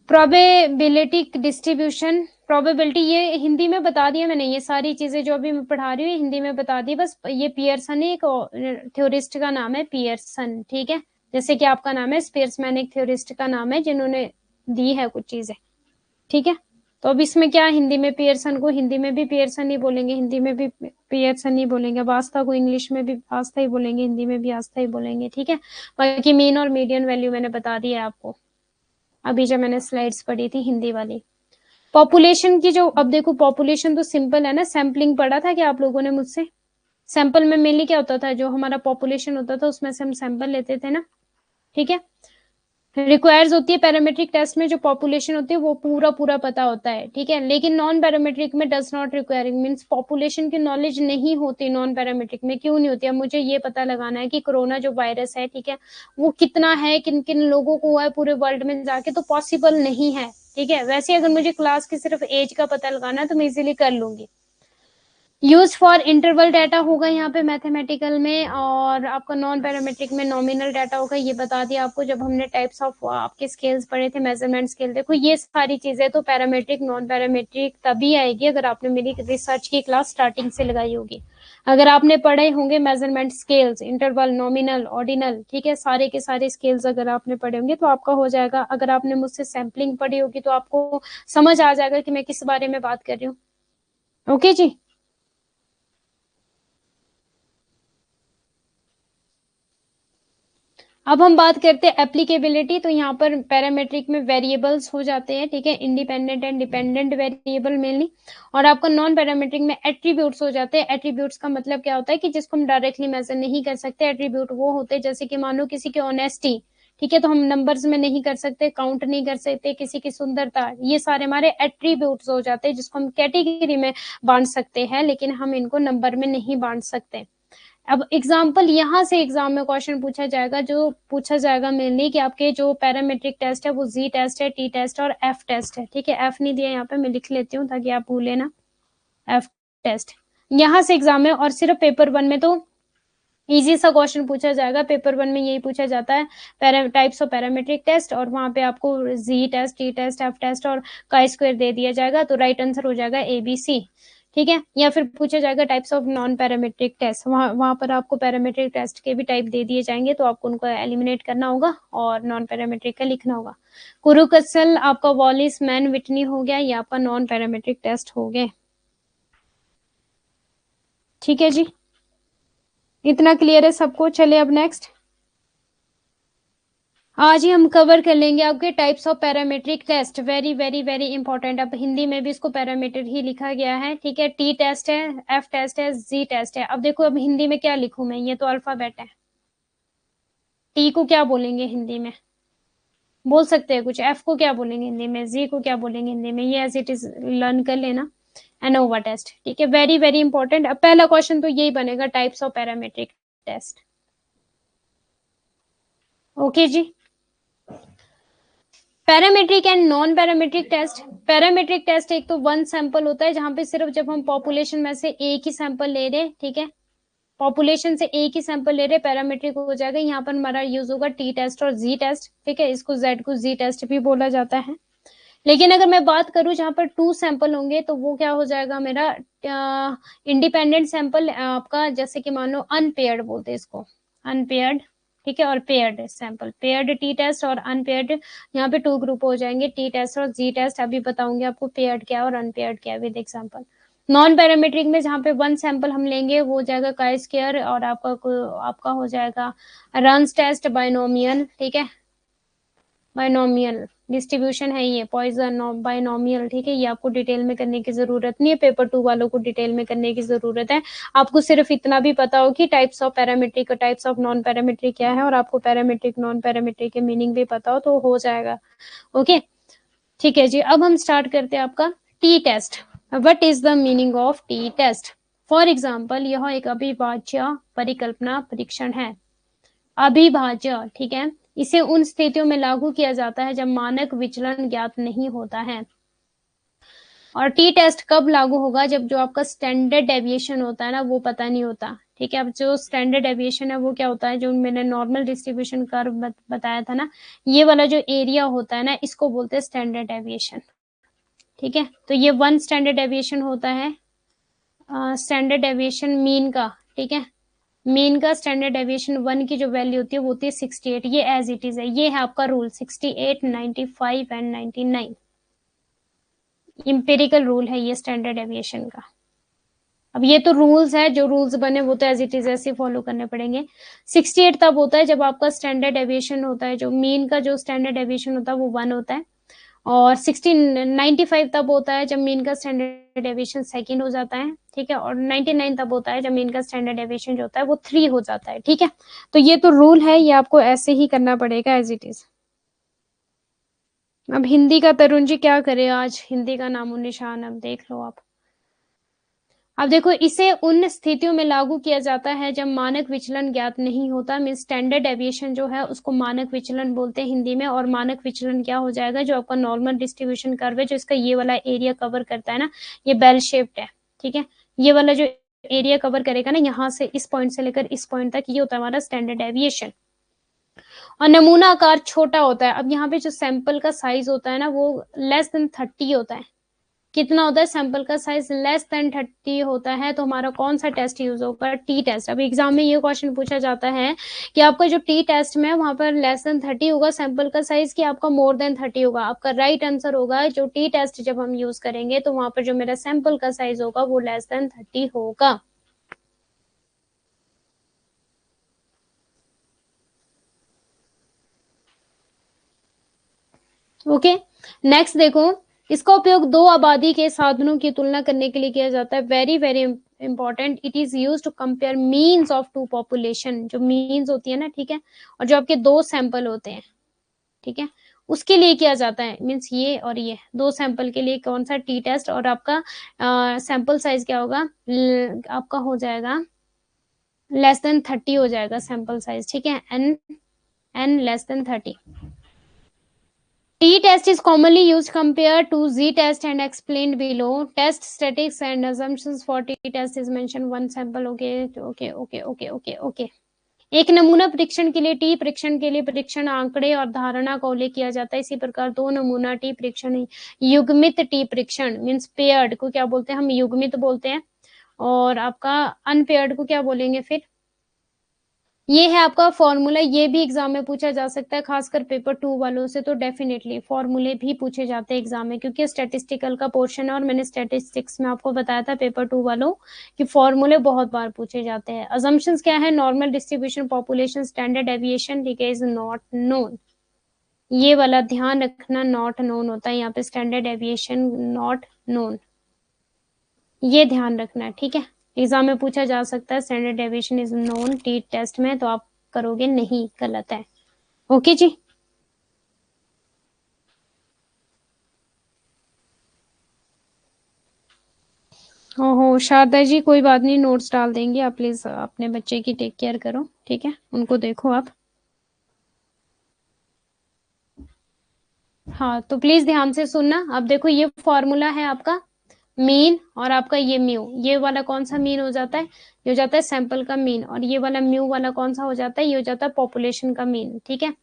प्रोबेबिलिटी डिस्ट्रीब्यूशन, प्रोबेबिलिटी, ये हिंदी में बता दिया मैंने, ये सारी चीजें जो अभी मैं पढ़ा रही हूँ हिंदी में बता दी बस। ये पियर्सन एक थ्योरिस्ट का नाम है, पियर्सन, ठीक है। जैसे कि आपका नाम है स्पेयर्समैन, एक थ्योरिस्ट का नाम है जिन्होंने दी है कुछ चीजें, ठीक है। तो अब इसमें क्या, हिंदी में पियर्सन को हिंदी में भी पियर्सन ही बोलेंगे, हिंदी में भी पियर्सन ही बोलेंगे। अब आस्था को इंग्लिश में भी आस्था ही बोलेंगे, हिंदी में भी आस्था ही बोलेंगे, ठीक है। बाकी मीन और मीडियन वैल्यू मैंने बता दी है आपको अभी जब मैंने स्लाइड्स पढ़ी थी हिंदी वाली। पॉपुलेशन की जो, अब देखो पॉपुलेशन तो सिंपल है ना, सैम्पलिंग पढ़ा था क्या आप लोगों ने मुझसे, सैंपल में मेनली क्या होता था, जो हमारा पॉपुलेशन होता था उसमें से हम सैंपल लेते थे ना, ठीक है। रिक्वायर्स होती है पैरामेट्रिक टेस्ट में, जो पॉपुलेशन होती है वो पूरा पूरा पता होता है, ठीक है। लेकिन नॉन पैरामेट्रिक में does not requiring, means population की नॉलेज नहीं होती नॉन पैरामेट्रिक में। क्यों नहीं होती, अब मुझे ये पता लगाना है कि कोरोना जो वायरस है, ठीक है, वो कितना है, किन किन लोगों को हुआ है पूरे वर्ल्ड में जाके, तो पॉसिबल नहीं है, ठीक है। वैसे अगर मुझे क्लास की सिर्फ एज का पता लगाना है तो मैं इजिली कर लूंगी। यूज फॉर इंटरवल डाटा होगा यहाँ पे मैथमेटिकल में, और आपका नॉन पैरामेट्रिक में नॉमिनल डाटा होगा, ये बता दिया आपको जब हमने टाइप्स ऑफ आपके स्केल्स पढ़े थे, मेजरमेंट स्केल। देखो ये सारी चीजें तो पैरामेट्रिक नॉन पैरामेट्रिक तभी आएगी अगर आपने मेरी रिसर्च की क्लास स्टार्टिंग से लगाई होगी। अगर आपने पढ़े होंगे measurement scales, interval, nominal, ordinal, ठीक है, सारे के सारे स्केल्स अगर आपने पढ़े होंगे तो आपका हो जाएगा। अगर आपने मुझसे सैम्पलिंग पढ़ी होगी तो आपको समझ आ जाएगा कि मैं किस बारे में बात कर रही हूँ, ओके जी। अब हम बात करते हैं एप्लीकेबिलिटी। तो यहाँ पर पैरामेट्रिक में वेरिएबल्स हो जाते हैं, ठीक है, independent and dependent variable mainly. और आपका नॉन पैरामेट्रिक में एट्रीब्यूट्स हो जाते हैं। एट्रीब्यूट्स का मतलब क्या होता है कि जिसको हम डायरेक्टली मेजर नहीं कर सकते। एट्रीब्यूट वो होते हैं जैसे कि मान लो किसी की ऑनेस्टी, ठीक है, तो हम नंबर्स में नहीं कर सकते, काउंट नहीं कर सकते। किसी की सुंदरता, ये सारे हमारे एट्रीब्यूट्स हो जाते हैं जिसको हम कैटेगरी में बांट सकते हैं, लेकिन हम इनको नंबर में नहीं बांट सकते। अब एग्जाम्पल यहाँ से एग्जाम में क्वेश्चन पूछा जाएगा, जो पूछा जाएगा मेनली कि आपके जो पैरामेट्रिक टेस्ट है वो जी टेस्ट है, टी टेस्ट और एफ टेस्ट है, ठीक है। एफ नहीं दिया यहाँ पे, मैं लिख लेती हूँ ताकि आप भूले ना, एफ टेस्ट यहाँ से एग्जाम है। और सिर्फ पेपर 1 में तो इजी सा क्वेश्चन पूछा जाएगा, पेपर 1 में यही पूछा जाता है, टाइप्स ऑफ पैरामीट्रिक टेस्ट, और वहां पे आपको G test, T test, F test और का स्क्वायर दे दिया जाएगा, तो राइट आंसर हो जाएगा ABC। ठीक है, या फिर पूछा जाएगा types of non parametric test, वहां पर आपको पैरामीट्रिक टेस्ट के भी टाइप दे दिए जाएंगे, तो आपको उनको एलिमिनेट करना होगा और नॉन पैरामीट्रिक का लिखना होगा। कुरुकसल आपका वॉलिस मैन विटनी हो गया, ये आपका नॉन पैरामीट्रिक टेस्ट हो गए। ठीक है जी, इतना क्लियर है सबको। चलिए अब नेक्स्ट, आज ही हम कवर कर लेंगे आपके types of parametric test, very very very important. अब हिंदी में भी इसको पैरामीटर ही लिखा गया है, ठीक है। टी टेस्ट है, एफ टेस्ट है, जी टेस्ट है। अब देखो अब हिंदी में क्या लिखूं मैं, ये तो अल्फाबेट है। टी को क्या बोलेंगे हिंदी में, बोल सकते हैं कुछ? एफ को क्या बोलेंगे हिंदी में, जी को क्या बोलेंगे हिंदी में, ये एज इट इज लर्न कर लेना। एनोवा टेस्ट, ठीक है, वेरी वेरी इंपॉर्टेंट। अब पहला क्वेश्चन तो यही बनेगा, types of parametric test. Okay जी। Parametric and non parametric test. Parametric test एक तो वन सैंपल होता है, जहां पे सिर्फ जब हम पॉपुलेशन में से एक ही सैंपल ले रहे, ठीक है, पॉपुलेशन से एक ही सैंपल ले रहे, पैरामेट्रिक हो जाएगा। यहाँ पर हमारा यूज होगा टी टेस्ट और जी टेस्ट, ठीक है, इसको जेड को जी टेस्ट भी बोला जाता है। लेकिन अगर मैं बात करूं जहां पर 2 सैंपल होंगे, तो वो क्या हो जाएगा मेरा, इंडिपेंडेंट सैंपल आपका, जैसे कि मान लो अनपेयर्ड बोलते हैं इसको, अनपेयर्ड, ठीक है, और paired sample, paired T test और अनपेयर्ड, यहाँ पे 2 ग्रुप हो जाएंगे, टी टेस्ट और जी टेस्ट। अभी बताऊंगी आपको पेयर्ड क्या और अनपेयर्ड क्या विद एग्जांपल। नॉन पैरामेट्रिक में जहाँ पे 1 सैंपल हम लेंगे, वो हो जाएगा काई स्क्वायर, और आपका हो जाएगा रन्स टेस्ट, बाइनोमियल, ठीक है, बाइनोमियल डिस्ट्रीब्यूशन है ये, पॉइजन बाइनोमियल, ठीक है, ये आपको डिटेल में करने की जरूरत नहीं है, पेपर 2 वालों को डिटेल में करने की जरूरत है। आपको सिर्फ इतना भी पता हो कि टाइप्स ऑफ पैरामीट्रिक और टाइप्स ऑफ नॉन पैरामीट्रिक क्या है, और आपको पैरामीट्रिक नॉन पैरामीट्रिक के मीनिंग भी पता हो तो हो जाएगा। ओके, ठीक है जी। अब हम स्टार्ट करते हैं आपका T test. What is the meaning of T test? For example, यह एक अविभाज्य परिकल्पना परीक्षण है। अविभाज्य, ठीक है, इसे उन स्थितियों में लागू किया जाता है जब मानक विचलन ज्ञात नहीं होता है। और टी टेस्ट कब लागू होगा? जब जो आपका स्टैंडर्ड डेविएशन होता है ना, वो पता नहीं होता, ठीक है। अब जो स्टैंडर्ड डेविएशन है वो क्या होता है, जो मैंने नॉर्मल डिस्ट्रीब्यूशन कर्व बताया था ना, ये वाला जो एरिया होता है ना, इसको बोलते हैं स्टैंडर्ड डेविएशन, ठीक है। तो ये 1 स्टैंडर्ड डेविएशन होता है, स्टैंडर्ड डेविएशन मीन का, ठीक है, मीन का स्टैंडर्ड डेविएशन 1 की जो वैल्यू होती है वो होती है 68, ये एज इट इज है, ये है आपका रूल 68, 95 एंड 99, इंपेरिकल रूल है ये स्टैंडर्ड डेविएशन का। अब ये तो रूल्स है, जो रूल्स बने वो तो एज इट इज ऐसे फॉलो करने पड़ेंगे। 68 तब होता है जब आपका स्टैंडर्ड डेविएशन होता है, जो मीन का जो स्टैंडर्ड डेविएशन होता है वो 1 होता है, और 95 तब होता है जब मीन का स्टैंडर्ड डेविएशन सेकंड हो जाता है, ठीक है, और 99 तब होता है जब मीन का स्टैंडर्ड डेविएशन जो होता है वो 3 हो जाता है, ठीक है। तो ये तो रूल है, ये आपको ऐसे ही करना पड़ेगा एज इट इज। अब हिंदी का तरुण जी क्या करे, आज हिंदी का नामो निशान, अब देख लो आप। अब देखो, इसे उन स्थितियों में लागू किया जाता है जब मानक विचलन ज्ञात नहीं होता, मीन स्टैंडर्ड डेविएशन जो है उसको मानक विचलन बोलते हैं हिंदी में। और मानक विचलन क्या हो जाएगा, जो आपका नॉर्मल डिस्ट्रीब्यूशन कर्व है, जो इसका ये वाला एरिया कवर करता है ना, ये बेल शेप्ड है, ठीक है, ये वाला जो एरिया कवर करेगा ना, यहाँ से इस पॉइंट से लेकर इस पॉइंट तक, ये होता है हमारा स्टैंडर्ड डेविएशन। और नमूना आकार छोटा होता है। अब यहाँ पे जो सैंपल का साइज होता है ना, वो लेस देन 30 होता है। कितना होता है सैंपल का साइज? लेस देन 30 होता है। तो हमारा कौन सा टेस्ट यूज होगा? T test. अब एग्जाम में ये क्वेश्चन पूछा जाता है कि आपका जो टी टेस्ट में वहां पर लेस देन 30 होगा सैंपल का साइज, कि आपका मोर देन 30 होगा? आपका राइट आंसर होगा जो टी टेस्ट जब हम यूज करेंगे तो वहां पर जो मेरा सैंपल का साइज होगा वो लेस देन 30 होगा। ओके, नेक्स्ट देखो, इसका उपयोग 2 आबादी के साधनों की तुलना करने के लिए किया जाता है। Very very important, it is use to compare means of 2 population. जो मीन्स होती है ना, ठीक है, और जो आपके 2 सैंपल होते हैं, ठीक है, उसके लिए किया जाता है। मीन्स ये और ये 2 सैंपल के लिए कौन सा? T test. और आपका सैंपल साइज क्या होगा? आपका हो जाएगा लेस देन 30 हो जाएगा सैंपल साइज, ठीक है, N less than 30। T test is commonly used compared to Z test and explained below. Test statistics and assumptions for T test is mentioned one sample. Okay. एक नमूना परीक्षण के लिए T परीक्षण के लिए परीक्षण आंकड़े और धारणा का उल्लेख किया जाता है। इसी प्रकार दो नमूना टी परीक्षण युग्मित टी परीक्षण मीन्स पेयर्ड को क्या बोलते हैं हम? युग्मित बोलते हैं। और आपका अनपेयर्ड को क्या बोलेंगे फिर? ये है आपका फॉर्मूला। ये भी एग्जाम में पूछा जा सकता है, खासकर पेपर 2 वालों से तो डेफिनेटली फॉर्मूले भी पूछे जाते हैं एग्जाम में, क्योंकि स्टैटिस्टिकल का पोर्शन है और मैंने स्टैटिस्टिक्स में आपको बताया था पेपर 2 वालों कि फॉर्मूले बहुत बार पूछे जाते हैं। अजम्पशंस क्या है? Normal distribution, population, standard deviation, ठीक है, इज नॉट नोन। ये वाला ध्यान रखना, नॉट नोन होता है यहाँ पे, स्टैंडर्ड डेविएशन नॉट नोन, ये ध्यान रखना है, ठीक है। एग्जाम में पूछा जा सकता है standard deviation is known T test में, तो आप करोगे नहीं, गलत है। ओके जी। ओहो शारदा जी, कोई बात नहीं, नोट्स डाल देंगे, आप प्लीज अपने बच्चे की टेक केयर करो, ठीक है, उनको देखो आप। हाँ तो प्लीज ध्यान से सुनना। अब देखो ये फॉर्मूला है आपका मीन और आपका ये म्यू, ये वाला कौन सा मीन हो जाता है? ये हो जाता है सैंपल का मीन, और ये वाला म्यू वाला कौन सा हो जाता है? ये हो जाता है पॉपुलेशन का मीन, ठीक है।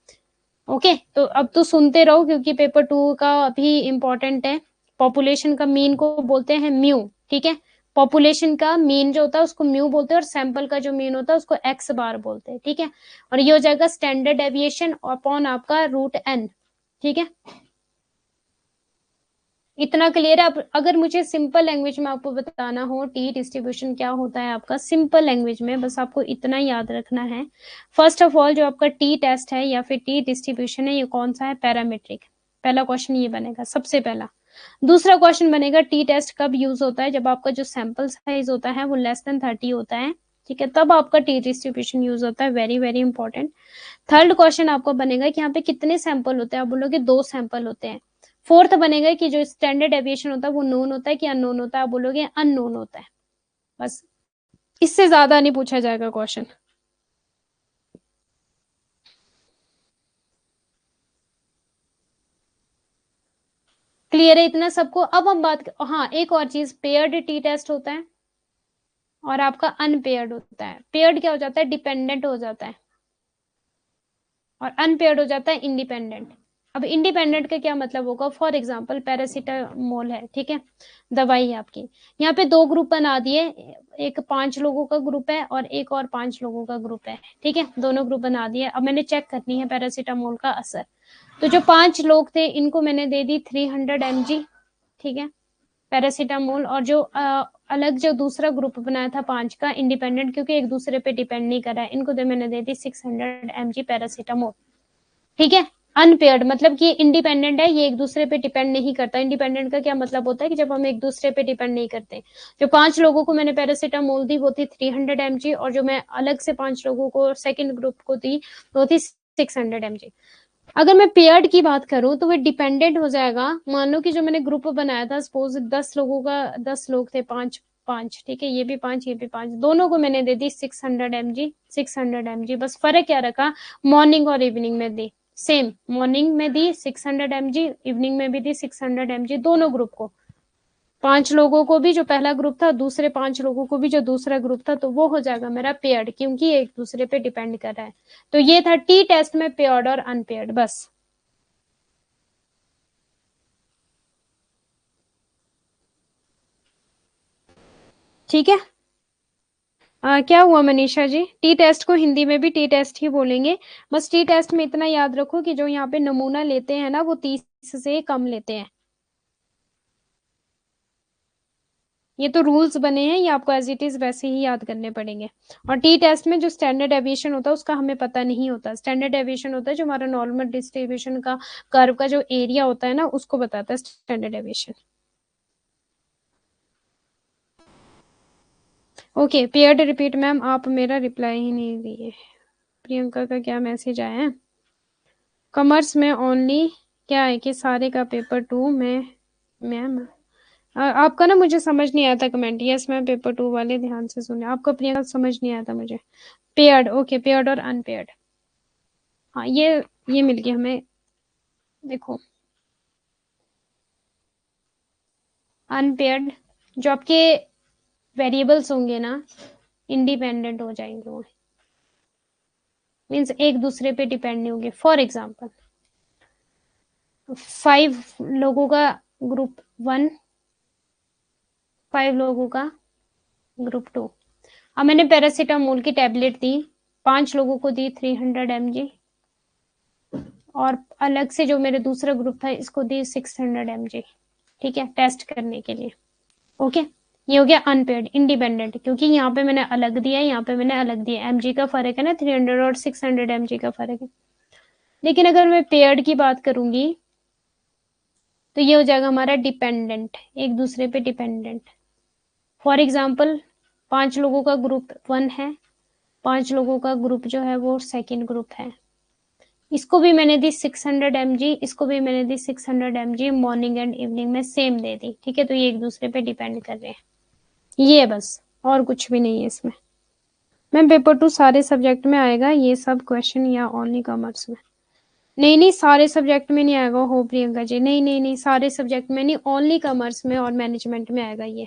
ओके तो अब तो सुनते रहो क्योंकि पेपर 2 का अभी इंपॉर्टेंट है। पॉपुलेशन का मीन को बोलते हैं म्यू, ठीक है। पॉपुलेशन का मीन जो होता है उसको म्यू बोलते हैं, और सैंपल का जो मीन होता है उसको एक्स बार बोलते हैं, ठीक है। और ये हो जाएगा स्टैंडर्ड डेविएशन अपॉन आपका रूट एन, ठीक है। इतना क्लियर है। अब अगर मुझे सिंपल लैंग्वेज में आपको बताना हो टी डिस्ट्रीब्यूशन क्या होता है आपका, सिंपल लैंग्वेज में बस आपको इतना याद रखना है। फर्स्ट ऑफ ऑल जो आपका टी टेस्ट है या फिर टी डिस्ट्रीब्यूशन है, ये कौन सा है? पैरामीट्रिक। पहला क्वेश्चन ये बनेगा सबसे पहला। दूसरा क्वेश्चन बनेगा टी टेस्ट कब यूज होता है? जब आपका जो सैंपल साइज होता है वो लेस देन 30 होता है, ठीक है, तब आपका टी डिस्ट्रीब्यूशन यूज होता है। Very very important. Third question आपको बनेगा कि यहाँ पे कितने सैंपल होते हैं? आप बोलोगे 2 सैंपल होते हैं। फोर्थ बनेगा कि जो स्टैंडर्ड डेविएशन होता है वो नोन होता है कि अननोन होता है? आप बोलोगे अननोन होता है। बस इससे ज्यादा नहीं पूछा जाएगा क्वेश्चन। क्लियर है इतना सबको? अब हम बात हाँ एक और चीज, पेयर्ड टी टेस्ट होता है और आपका अनपेयर्ड होता है। पेयर्ड क्या हो जाता है? डिपेंडेंट हो जाता है, और अनपेयर्ड हो जाता है इंडिपेंडेंट। अब इंडिपेंडेंट का क्या मतलब होगा? फॉर एग्जाम्पल पैरासीटामोल है, ठीक है, दवाई है आपकी, यहाँ पे 2 ग्रुप बना दिए, एक 5 लोगों का ग्रुप है और एक और 5 लोगों का ग्रुप है, ठीक है, दोनों ग्रुप बना दिए। अब मैंने चेक करनी है पैरासीटामोल का असर, तो जो 5 लोग थे इनको मैंने दे दी 300 mg, ठीक है, पैरासीटामोल, और जो अलग जो दूसरा ग्रुप बनाया था 5 का इंडिपेंडेंट, क्योंकि एक दूसरे पे डिपेंड नहीं कर रहा है, इनको मैंने दे दी 600 mg पैरासीटामोल, ठीक है। अनपेयर्ड मतलब कि इंडिपेंडेंट है, ये एक दूसरे पे डिपेंड नहीं करता। इंडिपेंडेंट का क्या मतलब होता है कि जब हम एक दूसरे पे डिपेंड नहीं करते। जो 5 लोगों को मैंने पैरासीटामोल दी वो थी 300 mg, और जो मैं अलग से 5 लोगों को सेकेंड ग्रुप को दी वो थी 600 mg। अगर मैं पेयर्ड की बात करूं तो वो डिपेंडेंट हो जाएगा। मान लो कि जो मैंने ग्रुप बनाया था, सपोज 10 लोगों का, 10 लोग थे, 5 5, ठीक है, ये भी 5 ये भी 5, दोनों को मैंने दे दी 600 mg 600 mg। बस फर्क क्या रखा? मॉर्निंग और इवनिंग में दी सेम, मॉर्निंग में दी 600 mg, इवनिंग में भी दी 600 mg, दोनों ग्रुप को। 5 लोगों को भी जो पहला ग्रुप था, दूसरे 5 लोगों को भी जो दूसरा ग्रुप था, तो वो हो जाएगा मेरा पेयर्ड, क्योंकि एक दूसरे पे डिपेंड कर रहा है। तो ये था टी टेस्ट में पेयर्ड और अनपेयर्ड, बस। ठीक है। क्या हुआ मनीषा जी? टी टेस्ट को हिंदी में भी टी टेस्ट ही बोलेंगे। बस टी टेस्ट में इतना याद रखो कि जो यहाँ पे नमूना लेते हैं ना वो 30 से कम लेते हैं। ये तो रूल्स बने हैं, ये आपको एज इट इज वैसे ही याद करने पड़ेंगे। और टी टेस्ट में जो स्टैंडर्ड डेविएशन होता है उसका हमें पता नहीं होता। स्टैंडर्ड डेविएशन होता है जो हमारा नॉर्मल डिस्ट्रीब्यूशन का कर्व का जो एरिया होता है ना, उसको बताता है standard deviation. Okay paired repeat ma'am, आप मेरा रिप्लाई ही नहीं दिए। प्रियंका का क्या मैसेज आया है? कॉमर्स में ओनली क्या है कि सारे का पेपर 2 में मैम, आपका ना मुझे समझ नहीं आया था कमेंट। यस मैम पेपर 2 वाले ध्यान से सुने, आपका प्रियंका समझ नहीं आया था मुझे। पेयर्ड, ओके पेयर्ड और अनपेयर्ड, हाँ ये मिल गया हमें। देखो अनपेयर्ड, जो आपके वेरिएबल्स होंगे ना इंडिपेंडेंट हो जाएंगे, वो मीन्स एक दूसरे पे डिपेंड नहीं होंगे। फॉर एग्जाम्पल 5 लोगों का ग्रुप 1, 5 लोगों का ग्रुप 2। अब मैंने पैरासीटामोल की टेबलेट दी, 5 लोगों को दी 300 mg, और अलग से जो मेरे दूसरा ग्रुप था इसको दी 600 mg, ठीक है, टेस्ट करने के लिए। ओके, ये हो गया अनपेयर्ड, इंडिपेंडेंट, क्योंकि यहाँ पे मैंने अलग दिया, यहाँ पे मैंने अलग दिया, mg का फर्क है ना, 300 और 600 mg का फर्क है। लेकिन अगर मैं पेयर्ड की बात करूंगी तो ये हो जाएगा हमारा डिपेंडेंट, एक दूसरे पे डिपेंडेंट। फॉर एग्जाम्पल 5 लोगों का ग्रुप 1 है, 5 लोगों का ग्रुप जो है वो सेकेंड ग्रुप है। इसको भी मैंने दी 600 mg, इसको भी मैंने दी 600 mg, मॉर्निंग एंड इवनिंग में सेम दे दी, ठीक है। तो ये एक दूसरे पे डिपेंड कर रहे हैं, ये बस, और कुछ भी नहीं है इसमें। मैम पेपर 2 सारे सब्जेक्ट में आएगा ये सब क्वेश्चन या ओनली कॉमर्स में? नहीं नहीं, सारे सब्जेक्ट में नहीं आएगा हो प्रियंका जी, नहीं नहीं नहीं, सारे सब्जेक्ट में नहीं, ओनली कॉमर्स में और मैनेजमेंट में आएगा ये।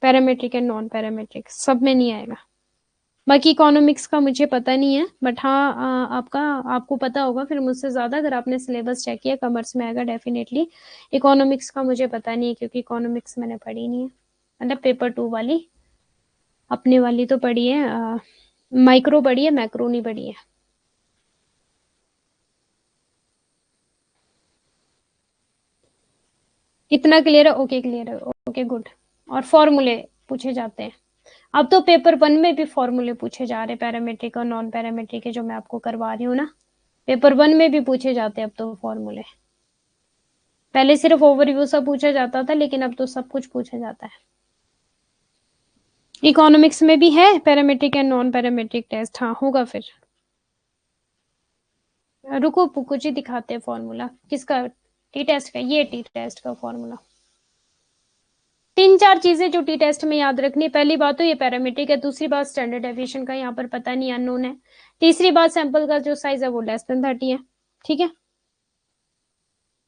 पैरामेट्रिक एंड नॉन पैरामेट्रिक सब में नहीं आएगा। बाकी इकोनॉमिक्स का मुझे पता नहीं है, बट हाँ आपको पता होगा फिर मुझसे ज्यादा, अगर आपने सिलेबस चेक किया, कॉमर्स में आएगा डेफिनेटली। इकोनॉमिक्स का मुझे पता नहीं है, क्योंकि इकोनॉमिक्स मैंने पढ़ी नहीं है, मतलब पेपर 2 वाली, अपने वाली तो पढ़ी है, माइक्रो पढ़ी है, मैक्रो नहीं पढ़ी है। इतना क्लियर है? ओके क्लियर है, ओके गुड। और फॉर्मूले पूछे जाते हैं, अब तो पेपर 1 में भी फॉर्मूले पूछे जा रहे, पैरामेट्रिक और नॉन पैरामेट्रिक के, जो मैं आपको करवा रही हूँ ना, पेपर 1 में भी पूछे जाते हैं अब तो फॉर्मूले। पहले सिर्फ ओवरव्यू सा पूछा जाता था, लेकिन अब तो सब कुछ पूछा जाता है। इकोनॉमिक्स में भी है parametric and non parametric test, हाँ होगा फिर। रुको कुछ ही दिखाते हैं फॉर्मूला, किसका? टी टेस्ट का, ये टी टेस्ट का फॉर्मूला। 3-4 चीजें जो टी टेस्ट में याद रखनी, पहली बात तो ये पैरामीट्रिक है, दूसरी बात स्टैंडर्ड डेविएशन का यहाँ पर पता नहीं, अननोन है, तीसरी बात सैंपल का जो साइज है वो लेस देन 30 है, ठीक है।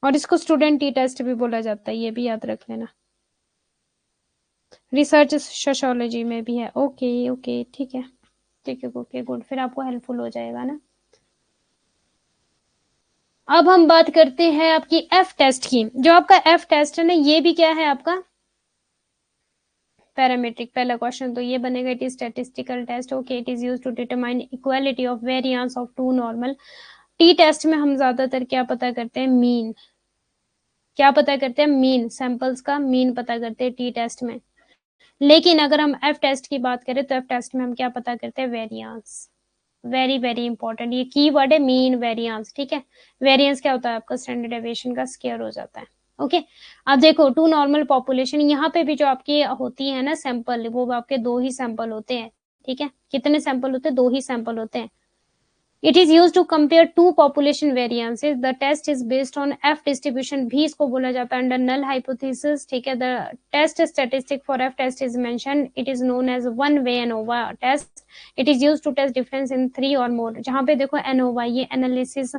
और इसको स्टूडेंट टी टेस्ट भी बोला जाता है, ये भी याद रख लेना। रिसर्च सोशियोलॉजी में भी है, ओके ओके ठीक है, ठीक है, ओके गुड, फिर आपको हेल्पफुल हो जाएगा ना। अब हम बात करते हैं आपकी एफ टेस्ट की। जो आपका एफ टेस्ट है ना, ये भी क्या है आपका? पैरामीट्रिक। पहला क्वेश्चन तो ये बनेगा, it is statistical test, okay, it is used to determine equality of variance of two normal. T test में हम ज्यादातर क्या पता करते हैं? मीन। क्या पता करते हैं? मीन, सैंपल्स का मीन पता करते हैं टी टेस्ट में। लेकिन अगर हम एफ टेस्ट की बात करें तो एफ टेस्ट में हम क्या पता करते हैं? वेरिएंस। वेरी वेरी इंपॉर्टेंट, ये की वर्ड है, मीन वेरिएंस, ठीक है। वेरिएंस क्या होता है आपका? स्टैंडर्ड डेविएशन का स्क्वायर हो जाता है, ओके। अब देखो टू नॉर्मल पॉपुलेशन, यहाँ पे भी जो आपकी होती है ना सैंपल, वो आपके 2 ही सैंपल होते हैं, ठीक है। कितने सैंपल होते हैं? 2 ही सैंपल होते हैं। It is use to compare two population variances, the test is based on F distribution, भी इसको बोला जाता है अंडर नल हाइपोथेसिस, ठीक है। The test statistic for F test is mention, it is known as one way ANOVA test, it is use to test difference in 3 और मोर। जहां पे देखो एनोवा, ये एनालिसिस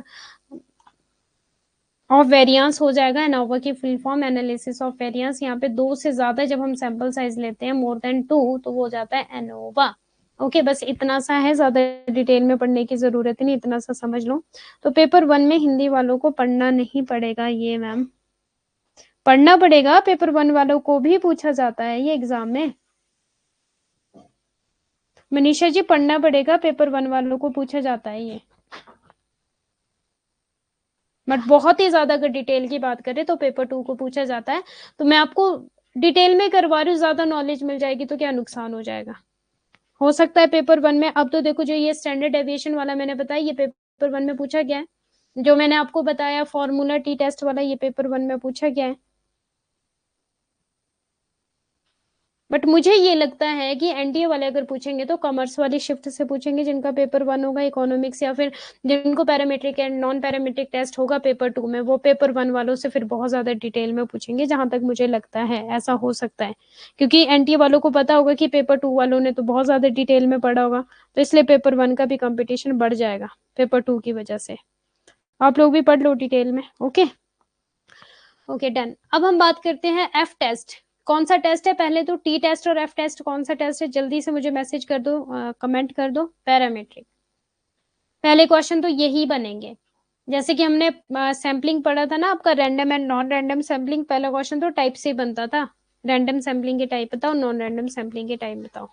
ऑफ वेरिएंस हो जाएगा, एनोवा की full form analysis of variance. यहाँ पे 2 से ज्यादा जब हम सैंपल साइज लेते हैं, मोर देन 2, तो वो हो जाता है एनोवा, ओके। बस इतना सा है, ज्यादा डिटेल में पढ़ने की जरूरत नहीं, इतना सा समझ लो। तो पेपर 1 में हिंदी वालों को पढ़ना नहीं पड़ेगा ये मैम, पढ़ना पड़ेगा, पेपर 1 वालों को भी पूछा जाता है ये एग्जाम में। मनीषा जी पढ़ना पड़ेगा, पेपर 1 वालों को पूछा जाता है ये, बट बहुत ही ज्यादा अगर डिटेल की बात करें तो पेपर 2 को पूछा जाता है। तो मैं आपको डिटेल में करवा रही हूँ, ज्यादा नॉलेज मिल जाएगी तो क्या नुकसान हो जाएगा? हो सकता है पेपर 1 में, अब तो देखो जो ये स्टैंडर्ड डेविएशन वाला मैंने बताया, ये पेपर 1 में पूछा गया है। जो मैंने आपको बताया फॉर्मूला टी टेस्ट वाला, ये पेपर 1 में पूछा गया है। बट मुझे ये लगता है कि एनडीए वाले अगर पूछेंगे तो कॉमर्स वाली शिफ्ट से पूछेंगे, जिनका पेपर 1 होगा इकोनॉमिक्स, या फिर जिनको parametric and non parametric test होगा पेपर 2 में, वो पेपर 1 वालों से फिर बहुत ज्यादा डिटेल में पूछेंगे, जहां तक मुझे लगता है ऐसा हो सकता है। क्योंकि एनटीए वालों को पता होगा कि पेपर 2 वालों ने तो बहुत ज्यादा डिटेल में पढ़ा होगा, तो इसलिए पेपर 1 का भी कंपटीशन बढ़ जाएगा पेपर 2 की वजह से। आप लोग भी पढ़ लो डिटेल में, ओके ओके डन। अब हम बात करते हैं एफ टेस्ट। कौन सा टेस्ट है, पहले तो टी टेस्ट और एफ टेस्ट कौन सा टेस्ट है, जल्दी से मुझे मैसेज कर दो, कमेंट कर दो। पैरामीट्रिक, पहले क्वेश्चन तो यही बनेंगे। जैसे कि हमने सैम्पलिंग पढ़ा था ना आपका, random and non random sampling, पहला क्वेश्चन तो टाइप से ही बनता था, रैंडम सैम्पलिंग के टाइप बताओ, नॉन रैंडम सैम्पलिंग के टाइप बताओ।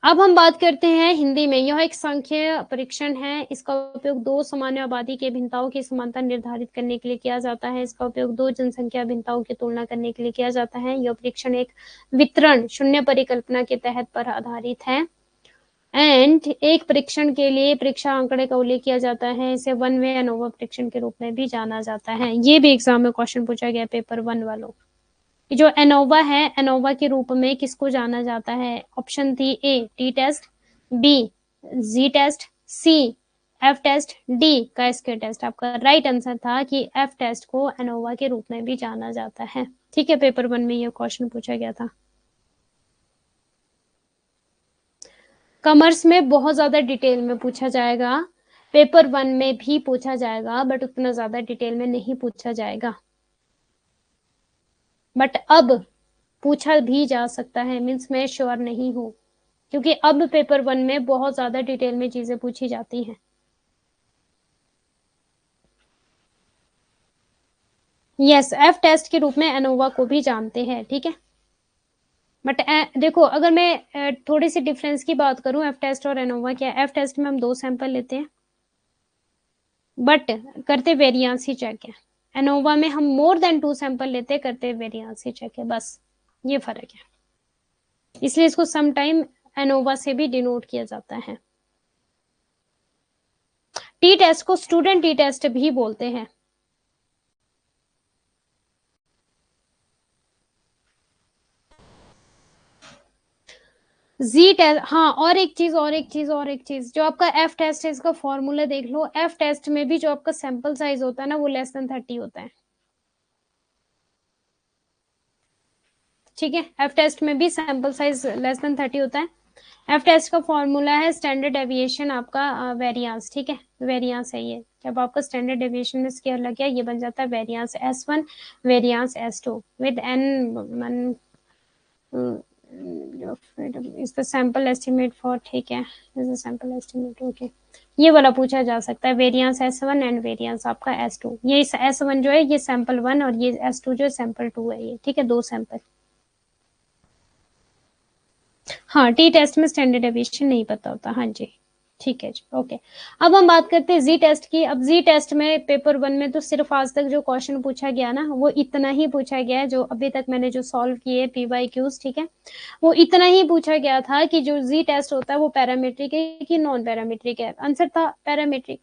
अब हम बात करते हैं हिंदी में। यह एक सांख्यिकीय परीक्षण है। इसका उपयोग दो सामान्य आबादी के भिन्नताओं की समानता निर्धारित करने के लिए किया जाता है। इसका उपयोग दो जनसंख्या भिन्नताओं की तुलना करने के लिए किया जाता है। यह परीक्षण एक वितरण शून्य परिकल्पना के तहत पर आधारित है। एंड एक परीक्षण के लिए परीक्षा आंकड़े का उल्लेख किया जाता है। इसे वन वे एनोवा परीक्षण के रूप में भी जाना जाता है। ये भी एग्जाम में क्वेश्चन पूछा गया पेपर 1 वालों। जो एनोवा है, एनोवा के रूप में किसको जाना जाता है? ऑप्शन थी A T test, B G test, C F test, D cascade test. आपका राइट आंसर था कि एफ टेस्ट को एनोवा के रूप में भी जाना जाता है। ठीक है, पेपर 1 में ये क्वेश्चन पूछा गया था। कॉमर्स में बहुत ज्यादा डिटेल में पूछा जाएगा, पेपर 1 में भी पूछा जाएगा, बट उतना ज्यादा डिटेल में नहीं पूछा जाएगा। बट अब पूछा भी जा सकता है, मीन्स मैं श्योर नहीं हूं, क्योंकि अब पेपर 1 में बहुत ज्यादा डिटेल में चीजें पूछी जाती हैं। यस, एफ टेस्ट के रूप में एनोवा को भी जानते हैं। ठीक है, बट देखो अगर मैं थोड़ी सी डिफरेंस की बात करूं, एफ टेस्ट और एनोवा क्या, एफ टेस्ट में हम 2 सैंपल लेते हैं बट करते वेरिएंस ही चेक है। एनोवा में हम मोर देन 2 सैंपल लेते, करते वेरिएंस ही चेक है, बस ये फर्क है। इसलिए इसको सम टाइम एनोवा से भी डिनोट किया जाता है। टी टेस्ट को स्टूडेंट टी टेस्ट भी बोलते हैं। जी टेस्ट, हाँ, और एक चीज जो आपका एफ टेस्ट है, इसका फॉर्मूला देख लो। एफ टेस्ट में भी जो आपका सैंपल साइज होता है ना, वो लेस देन 30 होता है। ठीक है, एफ टेस्ट में भी सैंपल साइज लेस देन 30 होता है। एफ टेस्ट का फॉर्मूला है स्टैंडर्ड डेविएशन आपका वेरिएंस। ठीक है, वेरिएंस है ये, जब आपका स्टैंडर्ड डेविएशन में स्केयर लग गया, ये बन जाता है variance S1, variance S2 with n is the sample estimate for, ठीक है, is the sample estimate, okay, ये वाला पूछा जा सकता है, वेरिएंस S1 एंड वेरिएंस आपका S2। ये S1 जो है ये सैंपल 1 और ये S2 जो है सैंपल 2 है ये। ठीक है, 2 सैंपल। हाँ, टी टेस्ट में स्टैंडर्ड डेविएशन नहीं पता होता। हाँ जी, ठीक है जी, ओके। अब हम बात करते हैं जी टेस्ट की। अब जी टेस्ट में पेपर 1 में तो सिर्फ आज तक जो क्वेश्चन पूछा गया ना, वो इतना ही पूछा गया है, जो अभी तक मैंने जो सॉल्व किए PYQs, ठीक है, वो इतना ही पूछा गया था कि जो जी टेस्ट होता है वो पैरामीट्रिक है कि नॉन पैरामीट्रिक है। आंसर था पैरामीट्रिक।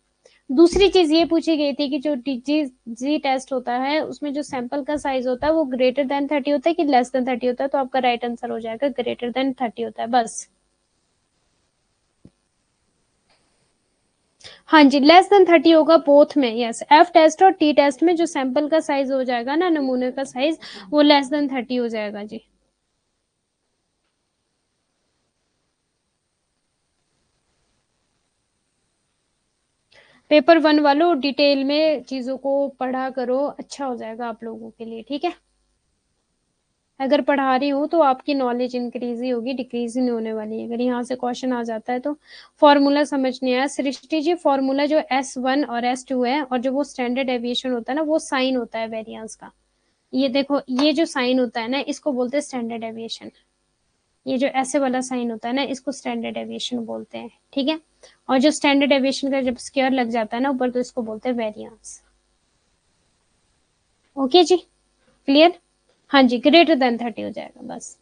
दूसरी चीज ये पूछी गई थी कि जो जी टेस्ट होता है उसमें जो सैंपल का साइज होता है वो ग्रेटर देन 30 होता है कि लेस देन 30 होता है, तो आपका राइट आंसर हो जाएगा ग्रेटर देन 30 होता है, बस। हाँ जी, लेस देन 30 होगा बोथ में। यस, एफ टेस्ट और टी टेस्ट में जो सैंपल का साइज हो जाएगा ना, नमूने का साइज, वो लेस देन 30 हो जाएगा जी। पेपर 1 वालों डिटेल में चीजों को पढ़ा करो, अच्छा हो जाएगा आप लोगों के लिए। ठीक है, अगर पढ़ा रही हूँ तो आपकी नॉलेज इंक्रीज ही होगी, डिक्रीज ही नहीं होने वाली है। अगर यहाँ से क्वेश्चन आ जाता है तो फॉर्मूला समझ नहीं आया, सृष्टि जी फॉर्मूला जो S1 और S2 है, और जो वो स्टैंडर्ड डेविएशन होता है ना, वो साइन होता है वेरिएंस का। ये देखो, ये जो साइन होता है ना, इसको बोलते हैं स्टैंडर्ड डेविएशन। ये जो ऐसे वाला साइन होता है ना, इसको स्टैंडर्ड डेविएशन बोलते हैं। ठीक है, और जो स्टैंडर्ड डेविएशन का जब स्क्वायर लग जाता है ना ऊपर, तो इसको बोलते हैं वेरिएंस। ओके जी, क्लियर? हाँ जी, ग्रेटर देन 30 हो जाएगा, बस।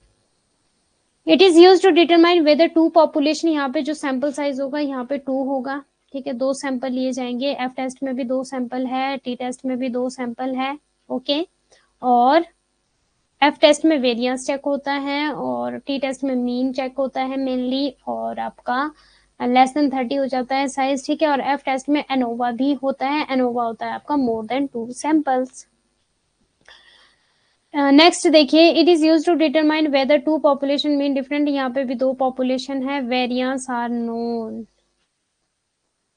It is use to determine whether two population, यहाँ पे जो सैंपल साइज होगा यहाँ पे 2 होगा। ठीक है, 2 सैंपल लिए जाएंगे। एफ टेस्ट में भी 2 सैंपल है, टी टेस्ट में भी 2 सैंपल है। ओके, और एफ टेस्ट में वेरिएंस चेक होता है और टी टेस्ट में मीन चेक होता है मेनली, और आपका लेस देन 30 हो जाता है साइज। ठीक है, और एफ टेस्ट में एनोवा भी होता है। एनोवा होता है आपका मोर देन 2 सैंपल्स। नेक्स्ट देखिए, it is use to determine whether two population mean different. यहाँ पे भी 2 पॉपुलेशन है, वेरिएंस आर नोन।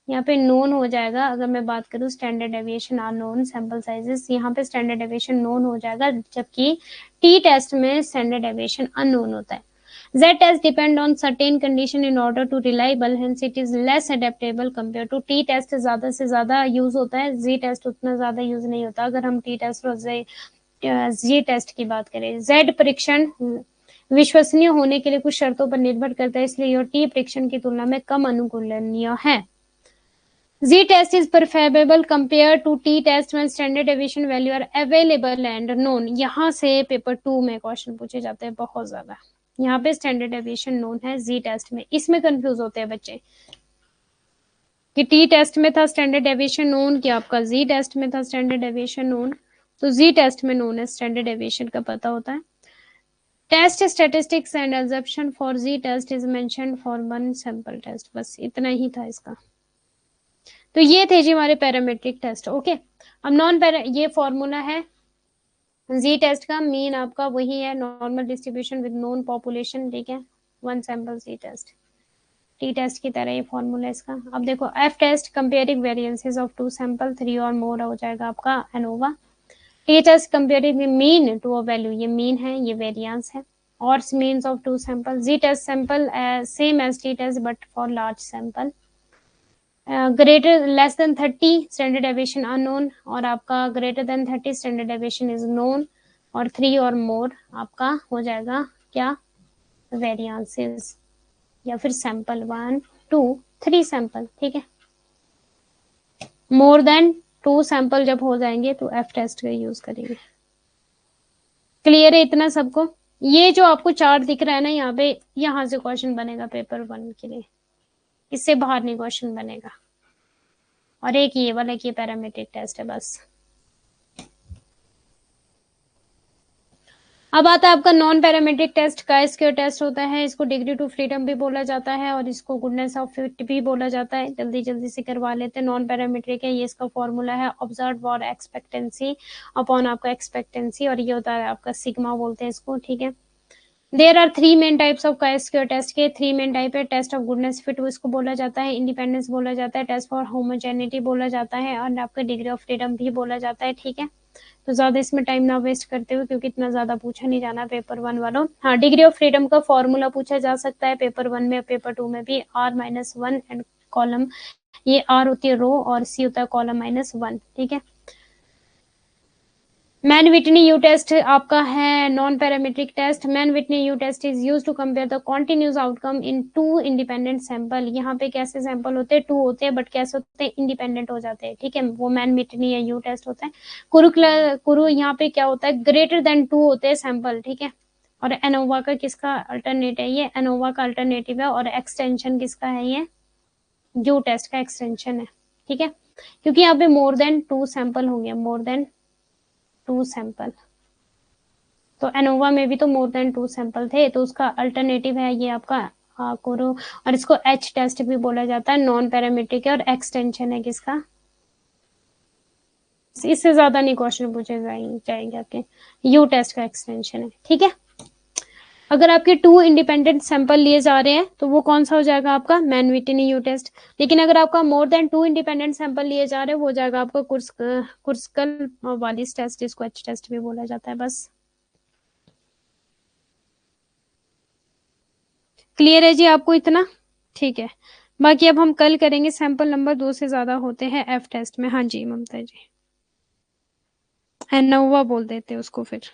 यहाँ पे नोन हो जाएगा। अगर मैं बात करूँ standard deviation are known, sample sizes, यहाँ पे स्टैंडर्ड डेविएशन नोन हो जाएगा, जबकि टी टेस्ट में स्टैंडर्ड डेविएशन अननोन होता है। Z test depend on certain condition in order to reliable, hence it is less adaptable compared to T test। ज्यादा से ज्यादा यूज होता है, Z test उतना ज्यादा यूज नहीं होता। अगर हम T test और Z test की बात करें, Z परीक्षण विश्वसनीय होने के लिए कुछ शर्तों पर निर्भर करता है, इसलिए यह T परीक्षण की तुलना में कम अनुकूलनीय है। Z test is preferable compared to T test when standard deviation value are available and known। यहाँ से पेपर 2 में क्वेश्चन पूछे जाते हैं बहुत ज्यादा। यहाँ पे स्टैंडर्ड डेविएशन नोन है Z टेस्ट में, इसमें कंफ्यूज होते हैं बच्चे कि T टेस्ट में था स्टैंडर्ड डेविएशन नोन, कि आपका Z टेस्ट में था स्टैंडर्ड डेविएशन नोन। तो Z टेस्ट में नोन है, स्टैंडर्ड डेविएशन का पता होता है। Test statistics and exemption for Z test is mentioned for one sample test. बस इतना ही था इसका। तो ये थे जी हमारे पैरामीट्रिक टेस्ट। ओके, अब नॉन पैरा, ये फॉर्मूला है Z टेस्ट का, मीन आपका वही है, normal distribution with known population, ठीक है, one sample Z test. T test की तरह ये फॉर्मूला इसका। अब देखो F test comparing variances of two sample, 3 और मोर हो जाएगा आपका ANOVA. T test comparing mean to a value, ये मीन है, ये वेरिएंस है, और means of two sample. Z test sample same as T test but for large sample. Greater less than 30 standard deviation unknown, और आपका greater than 30 standard deviation is known, और 3 और मोर आपका हो जाएगा क्या, वेरिएंसेस, या फिर सैंपल 1 2 3 सैंपल, ठीक है। मोर देन 2 सैंपल जब हो जाएंगे तो F टेस्ट का यूज करेंगे। क्लियर है इतना सबको? ये जो आपको चार्ट दिख रहा है ना यहाँ पे, यहाँ से क्वेश्चन बनेगा पेपर 1 के लिए, इससे बाहर नहीं क्वेश्चन बनेगा। और एक ये वाला कि पैरामीट्रिक टेस्ट है बस। अब आता है आपका नॉन पैरामीट्रिक टेस्ट। का स्क्वायर टेस्ट होता है, इसको डिग्री टू फ्रीडम भी बोला जाता है, और इसको गुडनेस ऑफ फिट भी बोला जाता है। जल्दी जल्दी से करवा लेते हैं। नॉन पैरामीट्रिक है, ये इसका फॉर्मूला है ऑब्जर्व फॉर एक्सपेक्टेंसी अपॉन आपका एक्सपेक्टेंसी, और ये होता है आपका सिग्मा बोलते हैं इसको, ठीक है। There are 3 main types of का स्क्वायर टेस्ट के, 3 मेन टाइप है। टेस्ट ऑफ गुडनेस फिट इसको बोला जाता है, इंडिपेंडेंस बोला जाता है, टेस्ट फॉर होमोजेनिटी बोला जाता है, और आपका डिग्री ऑफ फ्रीडम भी बोला जाता है, ठीक है। तो ज्यादा इसमें टाइम ना वेस्ट करते हुए, क्योंकि इतना ज्यादा पूछा नहीं जाना पेपर 1 वालों। हाँ, डिग्री ऑफ फ्रीडम का फॉर्मूला पूछा जा सकता है पेपर 1 में, पेपर 2 में भी। R-1 एंड कॉलम, ये R होती है रो और C होता है कॉलम -1, ठीक है। मैन विटनी यू टेस्ट आपका है non parametric test. Mann Whitney U test is use to compare the continuous outcome in 2 independent sample. यहाँ पे कैसे सैंपल होते हैं, 2 होते हैं, बट कैसे होते हैं, इंडिपेंडेंट हो जाते हैं, ठीक है। वो मैन विटनी या यू टेस्ट होता है। कुरु यहाँ पे क्या होता है, ग्रेटर देन 2 होते हैं सैंपल, ठीक है। और एनोवा का किसका अल्टरनेट है, ये एनोवा का अल्टरनेटिव है, और एक्सटेंशन किसका है, ये यू टेस्ट का एक्सटेंशन है, ठीक है। क्योंकि यहाँ पे मोर देन 2 सैंपल होंगे, मोर देन 2 सैंपल, तो एनोवा में भी तो मोर देन 2 सैंपल थे, तो उसका अल्टरनेटिव है ये आपका कोरो, और इसको एच टेस्ट भी बोला जाता है, नॉन पैरामीट्रिक है, और एक्सटेंशन है किसका, इससे ज्यादा नहीं क्वेश्चन पूछे जाएंगे आपके, यू टेस्ट का एक्सटेंशन है, ठीक है। अगर आपके 2 इंडिपेंडेंट सैंपल लिए जा रहे हैं तो वो कौन सा हो जाएगा आपका, मैन विटनी यू टेस्ट। लेकिन अगर आपका मोर देन 2 इंडिपेंडेंट सैंपल लिए जा रहे हैं, वो हो जाएगा आपका कुर्स्कल वालिस टेस्ट, जिसको एच टेस्ट भी बोला जाता है। बस क्लियर है जी आपको इतना, ठीक है। बाकी अब हम कल करेंगे, सैंपल नंबर 2 से ज्यादा होते हैं एफ टेस्ट में। हाँ जी ममता जी, एनोवा बोल देते हैं उसको फिर।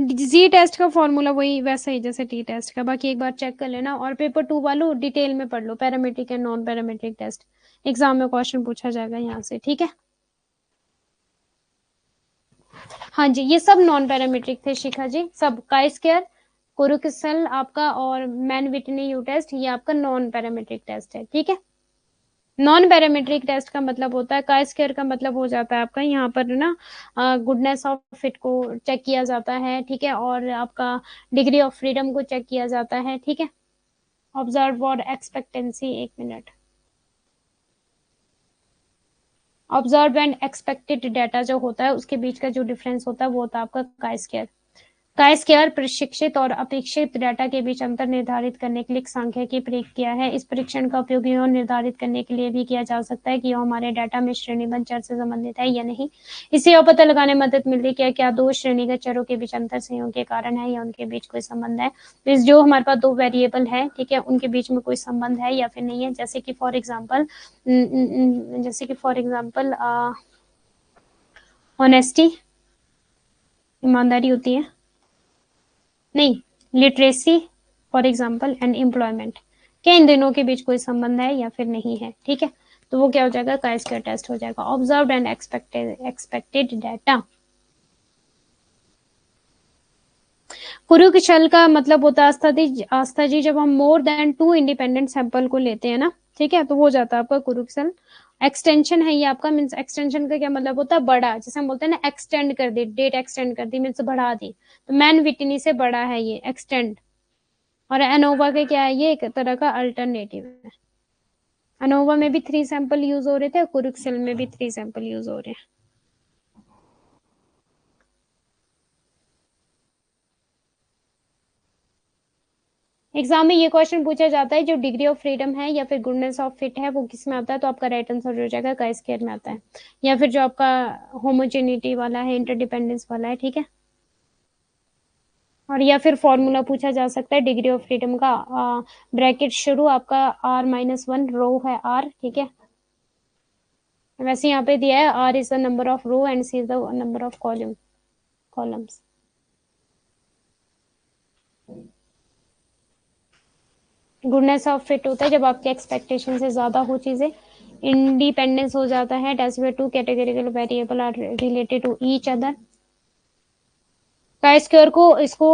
जी टेस्ट का फॉर्मूला वही वैसा ही जैसे टी टेस्ट का, बाकी एक बार चेक कर लेना। और पेपर 2 वालों डिटेल में पढ़ लो parametric and non parametric test, exam में क्वेश्चन पूछा जाएगा यहाँ से, ठीक है। हाँ जी, ये सब नॉन पैरामीट्रिक थे शिखा जी, सब का स्क्वायर, कोरुकिसल आपका, और मैन विटनी यू टेस्ट, ये आपका नॉन पैरामीट्रिक टेस्ट है, ठीक है। नॉन पैरामीट्रिक टेस्ट का मतलब होता है, का स्क्वायर का मतलब हो जाता है आपका यहाँ पर ना गुडनेस ऑफ फिट को चेक किया जाता है, ठीक है, और आपका डिग्री ऑफ फ्रीडम को चेक किया जाता है, ठीक है। ऑब्जर्व और एक्सपेक्टेंसी, एक minute, observe and expected data जो होता है उसके बीच का जो डिफरेंस होता है वो होता है आपका का स्क्वायर। का स्क्वायर प्रशिक्षित और अपेक्षित डाटा के बीच अंतर निर्धारित करने के लिए एक सांख्यिकीय प्रयोग किया है। इस परीक्षण का उपयोग यह निर्धारित करने के लिए भी किया जा सकता है कि यह हमारे डाटा में श्रेणीबद्ध चर से संबंधित है या नहीं। इसे यह पता लगाने में मदद मिलती है कि क्या दो श्रेणीगत चरों के बीच अंतर संयोग के कारण है या उनके बीच कोई संबंध है। तो जो हमारे पास दो वेरिएबल है, ठीक है, उनके बीच में कोई संबंध है या फिर नहीं है। जैसे कि फॉर एग्जाम्पल ऑनेस्टी, ईमानदारी होती है, नहीं, literacy for example and employment, क्या इन दोनों के बीच कोई संबंध है या फिर नहीं है, ठीक है। तो वो क्या हो जाएगा, का स्क्वायर टेस्ट हो जाएगा। Observed and expected data. Kruskal का मतलब होता है आस्था जी, जब हम मोर देन 2 इंडिपेंडेंट सैंपल को लेते हैं ना, ठीक है, तो वो हो जाता है आपका कुरुक्षल। एक्सटेंशन है ये आपका, मीन्स एक्सटेंशन का क्या मतलब होता है, बड़ा। जैसे हम बोलते हैं ना एक्सटेंड कर दी, डेट एक्सटेंड कर दी, मीन्स बढ़ा दी। तो मैन विटनी से बड़ा है ये, एक्सटेंड। और एनोवा के क्या है, ये एक तरह का अल्टरनेटिव है। एनोवा में भी 3 सैंपल यूज हो रहे थे, कुरुक्षल में भी 3 सैंपल यूज हो रहे हैं। एग्जाम में ये क्वेश्चन पूछा जाता है, जो डिग्री ऑफ फ्रीडम है या फिर गुडनेस ऑफ फिट है वो किस में आता है, तो आपका राइट आंसर हो जाएगा का स्क्वायर में आता है। या फिर जो आपका होमोजेनिटी वाला है, इंटरडिपेंडेंस वाला है, ठीक है। और या फिर फॉर्मूला पूछा जा सकता है डिग्री ऑफ फ्रीडम का, ब्रैकेट शुरू आपका r-1 रो है r, ठीक है। वैसे यहाँ पे दिया है r is the number of row and c is the number of columns. Goodness of fit होता है जब आपके एक्सपेक्टेशन से ज्यादा हो चीजें। इंडिपेंडेंस हो जाता है days where two categorical variable are related to each other. का स्क्वायर को इसको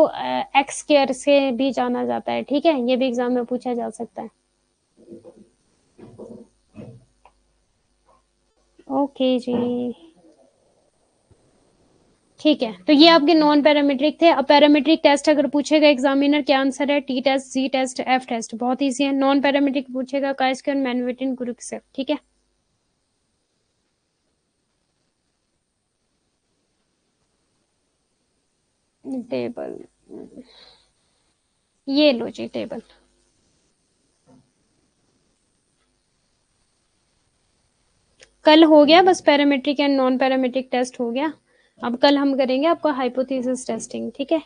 एक्स स्क्वायर से भी जाना जाता है, ठीक है, ये भी एग्जाम में पूछा जा सकता है। ओके जी, ठीक है। तो ये आपके नॉन पैरामीट्रिक थे। अब पैरामीट्रिक टेस्ट अगर पूछेगा एग्जामिनर, क्या आंसर है, टी टेस्ट, सी टेस्ट, एफ टेस्ट, बहुत ईजी है। नॉन पैरामीट्रिक पूछेगा का स्क्वायर, मैनविटिन, क्रुस्केल, ठीक है। टेबल, ये लो जी टेबल। कल हो गया बस parametric and non parametric test हो गया। अब कल हम करेंगे आपका हाइपोथेसिस टेस्टिंग, ठीक है।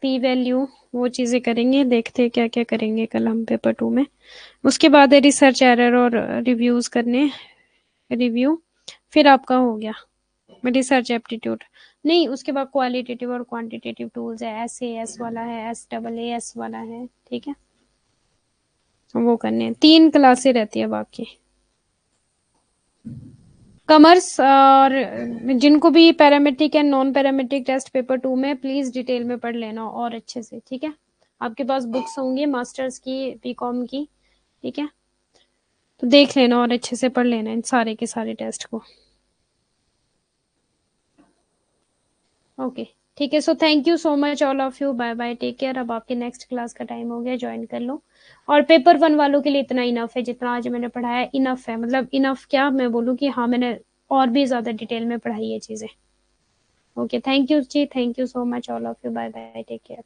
पी वैल्यू, वो चीजें करेंगे, देखते हैं क्या क्या करेंगे कल हम पेपर 2 में। उसके बाद है रिसर्च एरर और रिव्यूज करने, रिव्यू। फिर आपका हो गया रिसर्च एप्टीट्यूड, नहीं उसके बाद क्वालिटेटिव और क्वांटिटेटिव टूल्स है, SAS वाला है, SAAS वाला है, ठीक है। वो करने हैं। 3 क्लासें रहती है बाकी। कॉमर्स और जिनको भी parametric and non parametric test paper 2 में प्लीज डिटेल में पढ़ लेना और अच्छे से, ठीक है। आपके पास बुक्स होंगी मास्टर्स की, बीकॉम की, ठीक है, तो देख लेना और अच्छे से पढ़ लेना इन सारे के सारे टेस्ट को। ओके, ठीक है। So thank you so much all of you, bye bye, take care. अब आपके नेक्स्ट क्लास का टाइम हो गया, ज्वाइन कर लो। और पेपर 1 वालों के लिए इतना इनफ है, जितना आज मैंने पढ़ाया इनफ है। मतलब इनफ क्या मैं बोलूँ कि हाँ मैंने और भी ज्यादा डिटेल में पढ़ाई है चीजें। ओके, थैंक यू जी, thank you so much all of you, bye bye, take care.